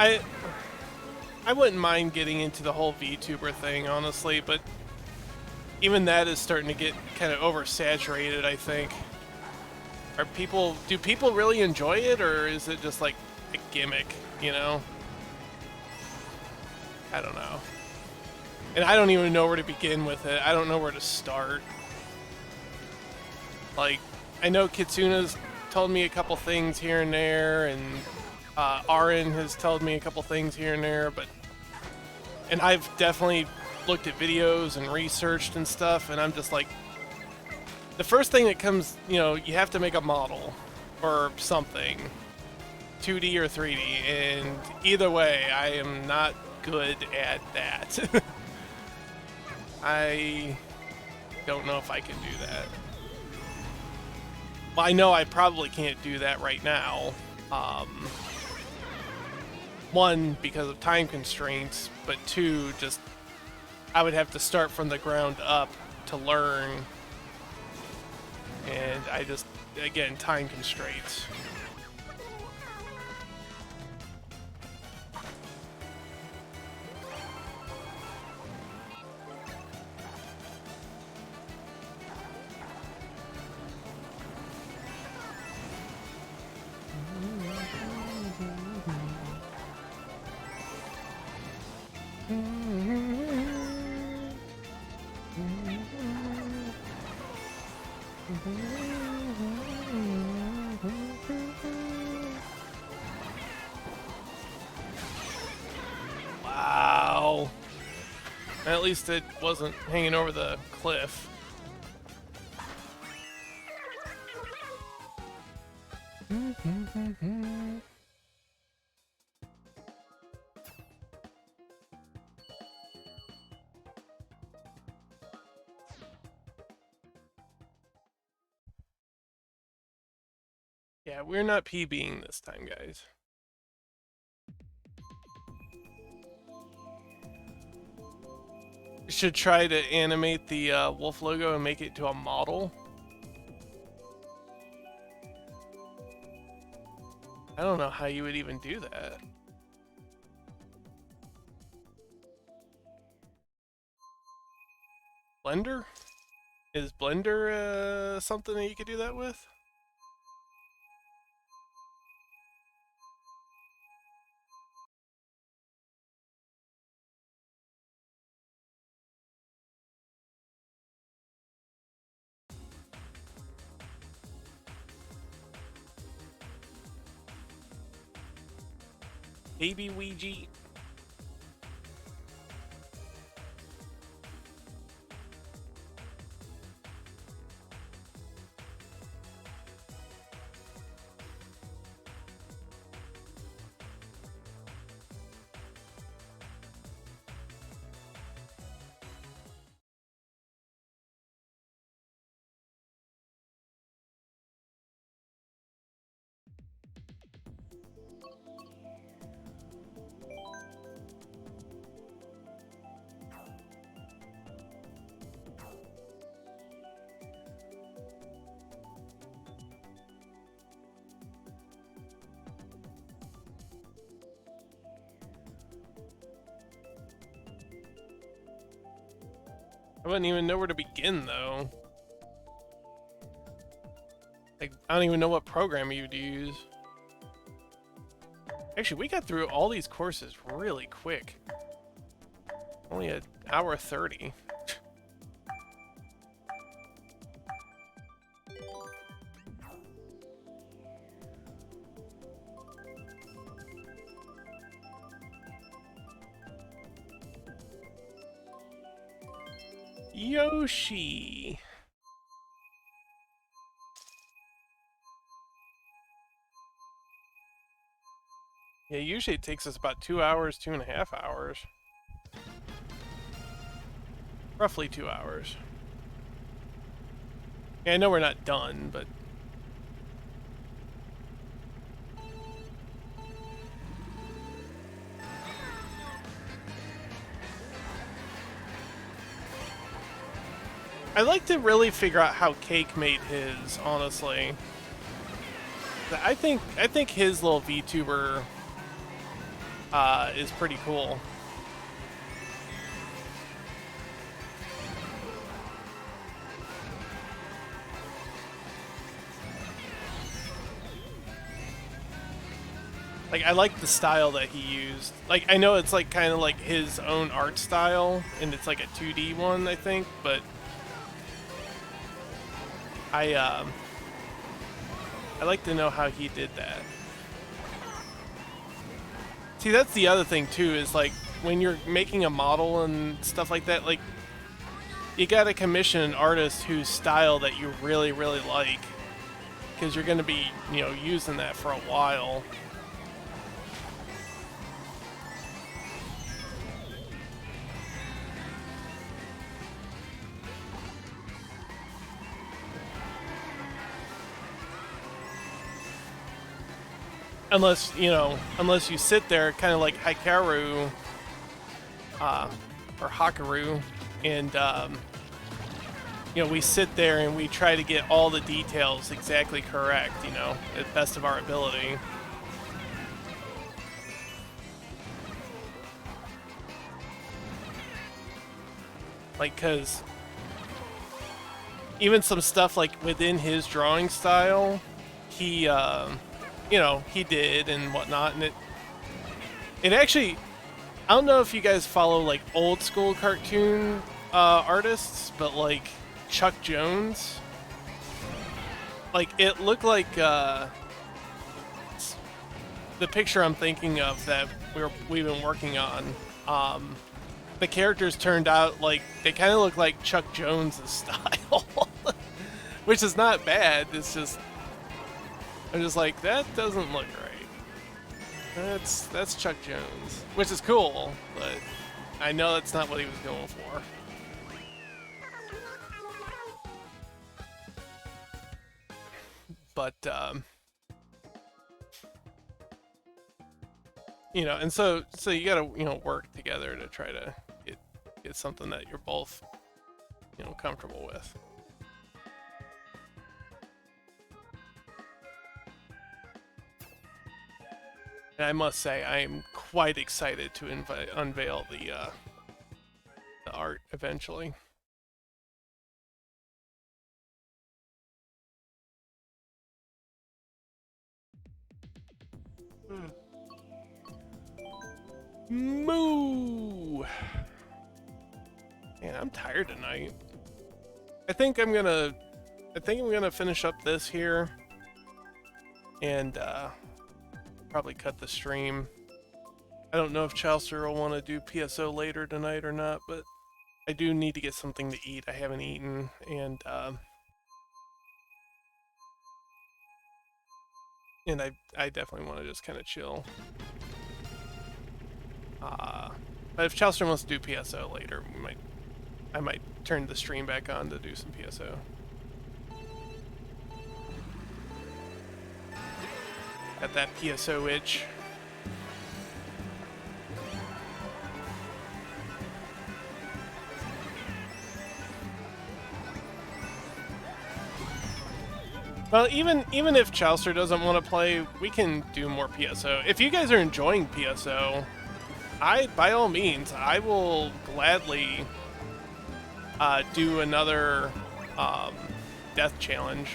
[SPEAKER 1] I wouldn't mind getting into the whole VTuber thing, honestly, but even that is starting to get kind of oversaturated, I think. Do people really enjoy it, or is it just like a gimmick, you know? I don't know. And I don't even know where to begin with it. I don't know where to start. Like, I know Kitsuna's told me a couple things here and there, and Arin has told me a couple things here and there, and I've definitely looked at videos and researched and stuff, and I'm just like, the first thing that comes, you know, you have to make a model or something, 2D or 3D, and either way, I am not good at that. I don't know if I can do that. Well, I know I probably can't do that right now. One, because of time constraints, but two, just I would have to start from the ground up to learn. And I just, again, time constraints. Wow. At least it wasn't hanging over the cliff. Yeah, we're not PBing this time, guys. Should try to animate the wolf logo and make it to a model. I don't know how you would even do that. Blender? Is Blender something that you could do that with? Baby Ouija. I wouldn't even know where to begin, though. Like, I don't even know what program you'd use. Actually, we got through all these courses really quick. Only an hour 30. Yoshi. Yeah, usually it takes us about 2 hours, 2.5 hours. Roughly 2 hours. Yeah, I know we're not done, but... I'd like to really figure out how Cake made his, honestly. I think his little VTuber is pretty cool. Like, I like the style that he used. Like, I know it's like kind of like his own art style, and it's like a 2D one, I think, but I like to know how he did that. See, that's the other thing too, is like when you're making a model and stuff like that, like you gotta commission an artist whose style that you really, really like, because you're gonna be, you know, using that for a while. Unless, you know, unless you sit there kind of like Hikaru, or Hakaru, and, you know, we sit there and we try to get all the details exactly correct, you know, at the best of our ability. Like, cause even some stuff like within his drawing style, he, you know, he did and whatnot, and it actually, I don't know if you guys follow like old school cartoon artists, but like Chuck Jones, like it looked like the picture I'm thinking of that we've been working on. The characters turned out like they kind of look like Chuck Jones' style, which is not bad. It's just I'm just like, that doesn't look right. That's Chuck Jones, which is cool, but I know that's not what he was going for. But you know, and so you gotta, you know, work together to try to get something that you're both, you know, comfortable with. And I must say, I am quite excited to unveil the art eventually. Moo! Man, I'm tired tonight. I think I'm gonna finish up this here and probably cut the stream. I don't know if Chowster will want to do PSO later tonight or not, but I do need to get something to eat. I haven't eaten, and I definitely want to just kind of chill. But if Chowster wants to do PSO later, I might turn the stream back on to do some PSO. Got that PSO itch. Well, even if Chowster doesn't want to play, we can do more PSO. If you guys are enjoying PSO, by all means, I will gladly do another death challenge,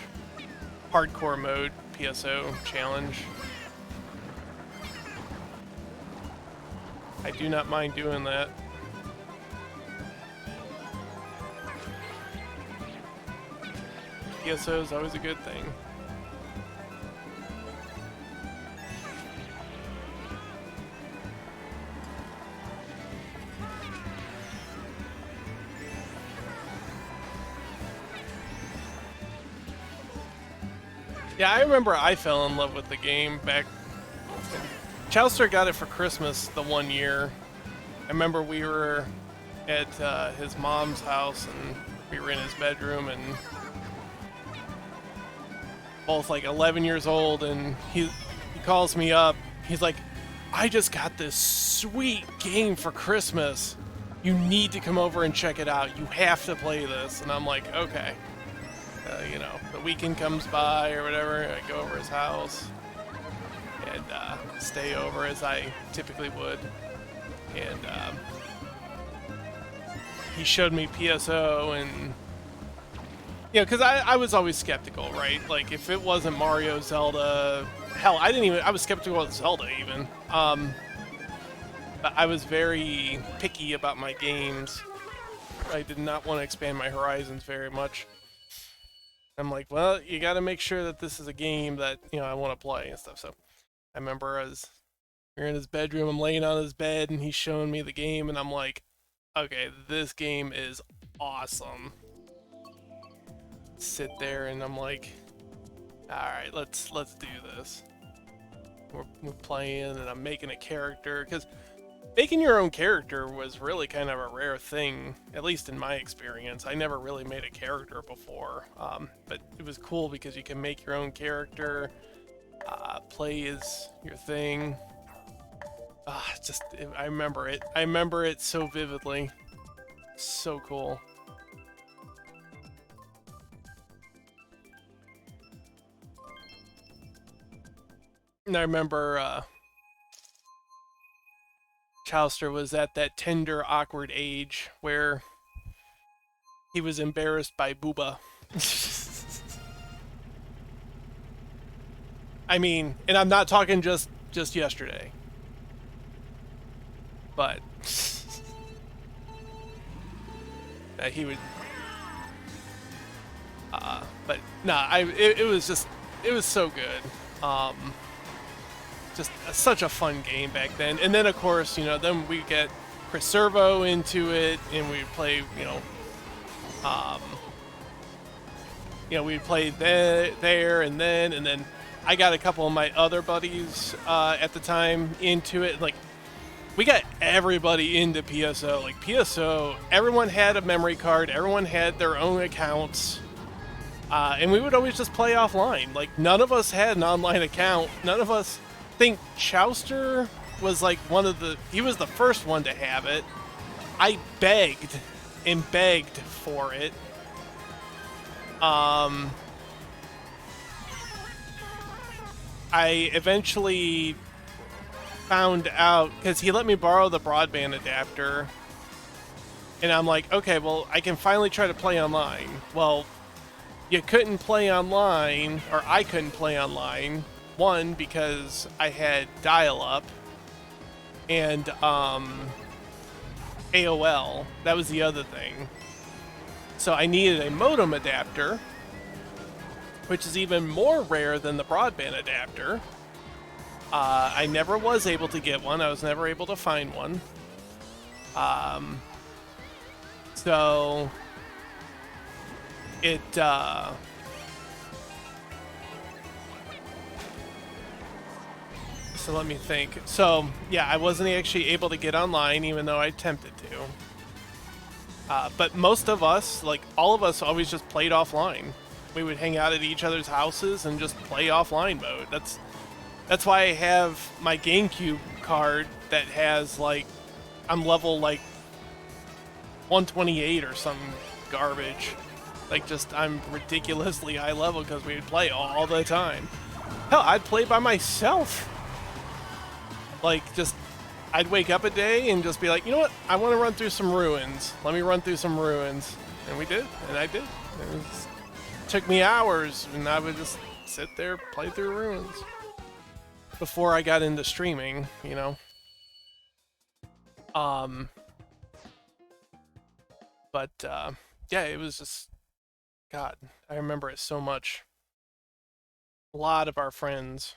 [SPEAKER 1] hardcore mode PSO challenge. I do not mind doing that. PSO is always a good thing. Yeah, I remember I fell in love with the game back. Chowster got it for Christmas the one year. I remember we were at his mom's house and we were in his bedroom and both like 11 years old, and he calls me up. He's like, I just got this sweet game for Christmas. You need to come over and check it out. You have to play this. And I'm like, okay. You know, the weekend comes by or whatever. I go over his house and stay over as I typically would. And he showed me PSO, and you know, because I was always skeptical, right? Like, if it wasn't Mario, Zelda, hell, I was skeptical of Zelda even. But I was very picky about my games. I did not want to expand my horizons very much. I'm like, well, you got to make sure that this is a game that, you know, I want to play and stuff. So I remember we were in his bedroom, I'm laying on his bed, and he's showing me the game, and I'm like, okay, this game is awesome. Sit there, and I'm like, all right, let's do this. We're playing, and I'm making a character, because making your own character was really kind of a rare thing, at least in my experience. I never really made a character before, but it was cool because you can make your own character, play as your thing. I remember it. I remember it so vividly. So cool. And I remember Chowster was at that tender, awkward age where he was embarrassed by Booba. I mean, and I'm not talking just yesterday. But he would but nah, it was so good. Just such a fun game back then. And then of course, you know, then we get Chris Servo into it, and we play, we'd play there, and then I got a couple of my other buddies at the time into it. Like, we got everybody into PSO. Like, PSO, everyone had a memory card, everyone had their own accounts, and we would always just play offline. Like, none of us had an online account. None of us. I think Chowster was like he was the first one to have it. I begged and begged for it. I eventually found out, because he let me borrow the broadband adapter, and I'm like, okay, well, I can finally try to play online. Well, you couldn't play online, or I couldn't play online. One, because I had dial-up, and AOL. That was the other thing. So I needed a modem adapter, which is even more rare than the broadband adapter. I never was able to get one. I was never able to find one. So it so let me think. So yeah, I wasn't actually able to get online, even though I attempted to. But most of us, like all of us, always just played offline. We would hang out at each other's houses and just play offline mode. That's why I have my GameCube card that has, like, I'm level like 128 or some garbage. Like, just I'm ridiculously high level because we would play all the time. Hell, I'd play by myself. Like, I'd wake up a day and just be like, you know what? I want to run through some ruins. Let me run through some ruins. And we did, and I did. Took me hours, and I would just sit there, play through ruins. Before I got into streaming, you know. But yeah, it was just, God, I remember it so much. A lot of our friends.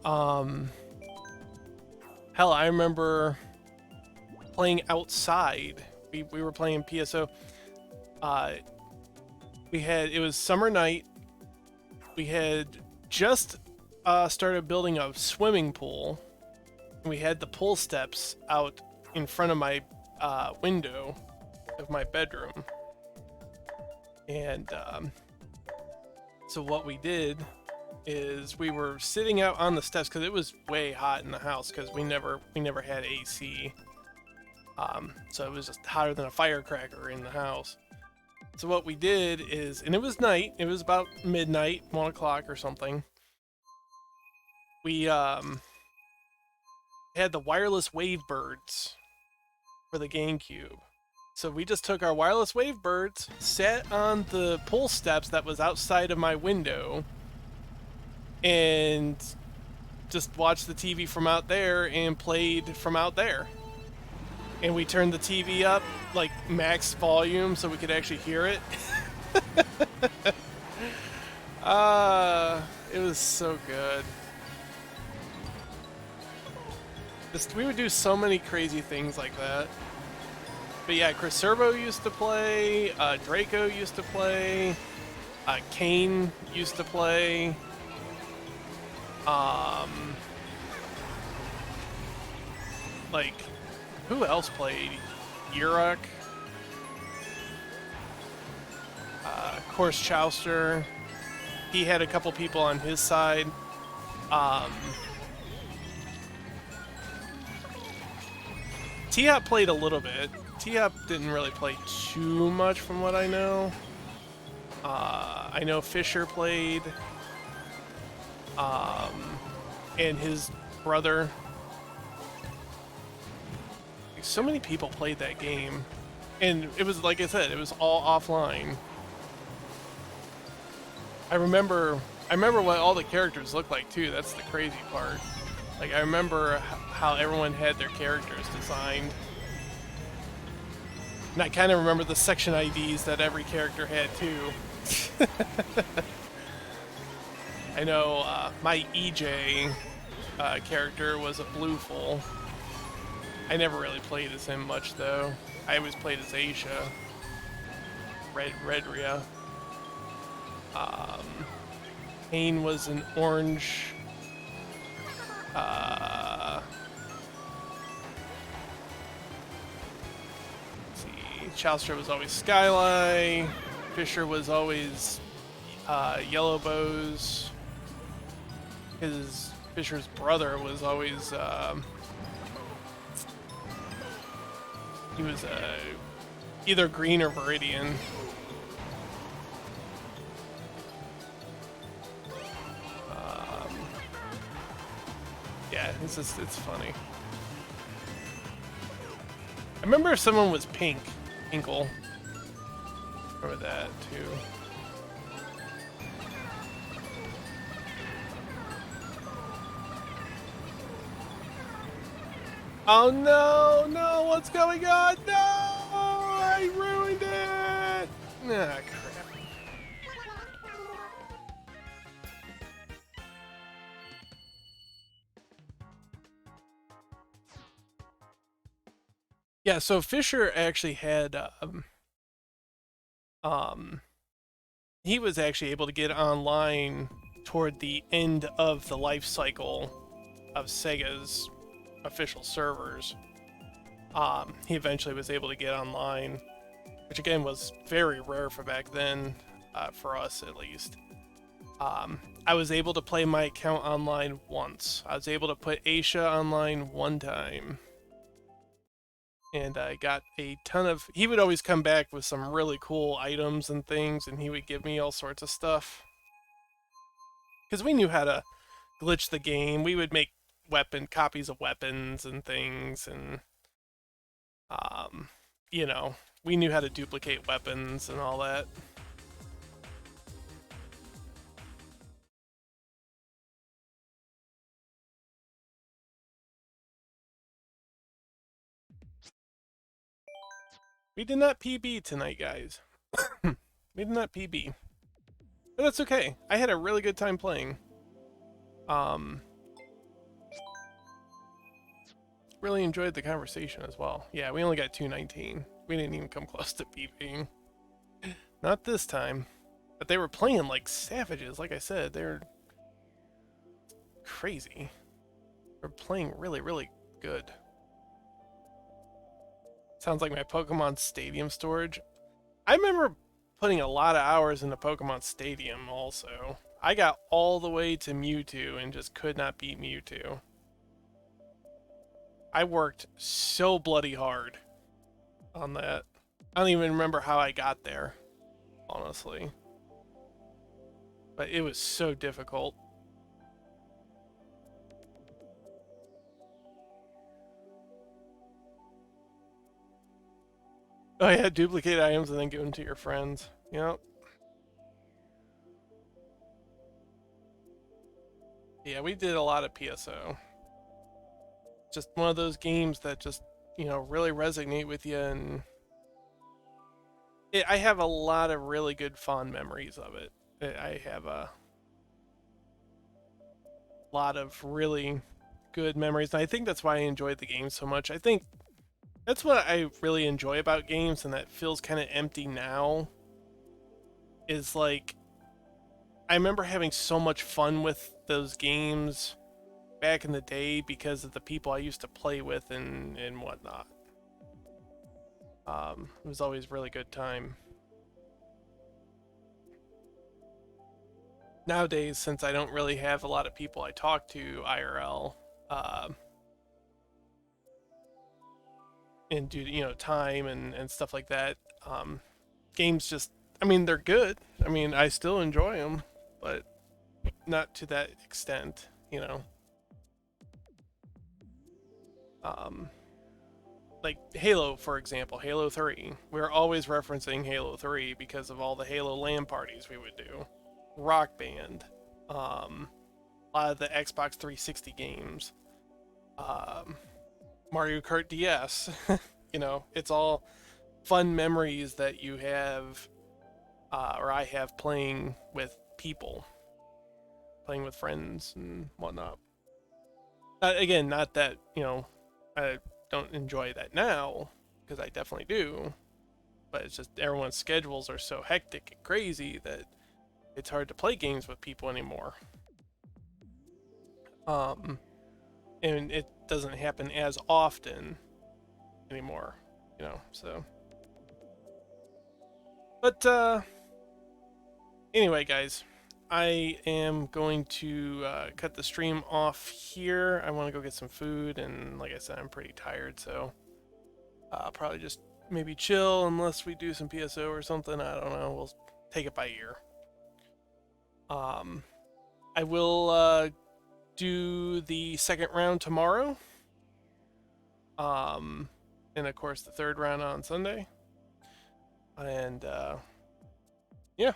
[SPEAKER 1] Hell, I remember playing outside. We were playing PSO. It was summer night. We had just started building a swimming pool. And we had the pool steps out in front of my window of my bedroom. And so what we did is we were sitting out on the steps because it was way hot in the house because we never had AC. So it was just hotter than a firecracker in the house. So what we did is, and it was night, it was about midnight, 1 o'clock or something. We had the wireless Wavebirds for the GameCube. So we just took our wireless Wavebirds, sat on the pool steps that was outside of my window, and just watched the TV from out there and played from out there. And we turned the TV up, like, max volume so we could actually hear it. It was so good. We would do so many crazy things like that. But yeah, Chris Servo used to play, Draco used to play, Kane used to play, like, who else played? Uruk, of course Chowster. He had a couple people on his side. T-Hop played a little bit. T-Hop didn't really play too much from what I know. I know Fisher played. And his brother. So many people played that game. And it was, like I said, it was all offline. I remember what all the characters looked like too. That's the crazy part. Like, I remember how everyone had their characters designed. And I kind of remember the section IDs that every character had too. I know my EJ character was a Bluefull. I never really played as him much though. I always played as Aisha. Redria. Kane was an orange. Let's see. Chowster was always Skyline. Fisher was always Yellow Bows. Fisher's brother was always he was either green or Viridian. Yeah, it's funny. I remember if someone was pink. Inkle. Remember that too. Oh no, no, what's going on? No! I ruined it! Ah, crap. Yeah, so Fisher actually had, he was actually able to get online toward the end of the life cycle of Sega's official servers. He eventually was able to get online, which again was very rare for back then, for us at least. I was able to play my account online once. I was able to put Aisha online one time. And I got a ton of... He would always come back with some really cool items and things, and he would give me all sorts of stuff. Because we knew how to glitch the game. We would make copies of weapons and things, and You know, we knew how to duplicate weapons and all that. We did not PB tonight, guys. We did not PB. But that's okay. I had a really good time playing. Really enjoyed the conversation as well. Yeah, we only got 219. We didn't even come close to PBing. Not this time. But they were playing like savages, like I said. They're crazy. They're playing really, really good. Sounds like my Pokemon Stadium storage. I remember putting a lot of hours into Pokemon Stadium also. I got all the way to Mewtwo and just could not beat Mewtwo. I worked so bloody hard on that. I don't even remember how I got there, honestly. But it was so difficult. Oh yeah, duplicate items and then give them to your friends. Yep. Yeah, we did a lot of PSO. Just one of those games that just, you know, really resonate with you, and I have a lot of really good fond memories of it. I have a lot of really good memories, and I think that's why I enjoyed the game so much. I think that's what I really enjoy about games, and that feels kind of empty now, is like, I remember having so much fun with those games back in the day because of the people I used to play with and whatnot. It was always a really good time. Nowadays, since I don't really have a lot of people I talk to IRL, and do, you know, time and stuff like that, games just, I mean, they're good. I mean, I still enjoy them, but not to that extent, you know. Like Halo, for example, Halo 3. We're always referencing Halo 3 because of all the Halo LAN parties we would do. Rock Band, a lot of the Xbox 360 games, Mario Kart DS. You know, it's all fun memories that you have, or I have, playing with people, playing with friends and whatnot. Again, not that, you know, I don't enjoy that now, because I definitely do, but it's just everyone's schedules are so hectic and crazy that it's hard to play games with people anymore. And it doesn't happen as often anymore, you know, so. But, anyway, guys, I am going to cut the stream off here. I want to go get some food, and like I said, I'm pretty tired, so I'll probably just maybe chill unless we do some PSO or something. I don't know. We'll take it by ear. I will do the second round tomorrow. And of course the third round on Sunday. And yeah.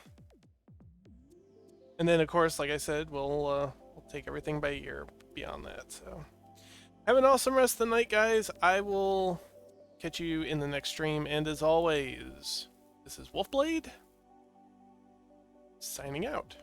[SPEAKER 1] And then of course, like I said, we'll take everything by ear beyond that. So have an awesome rest of the night, guys. I will catch you in the next stream, and as always, this is Wolfblade signing out.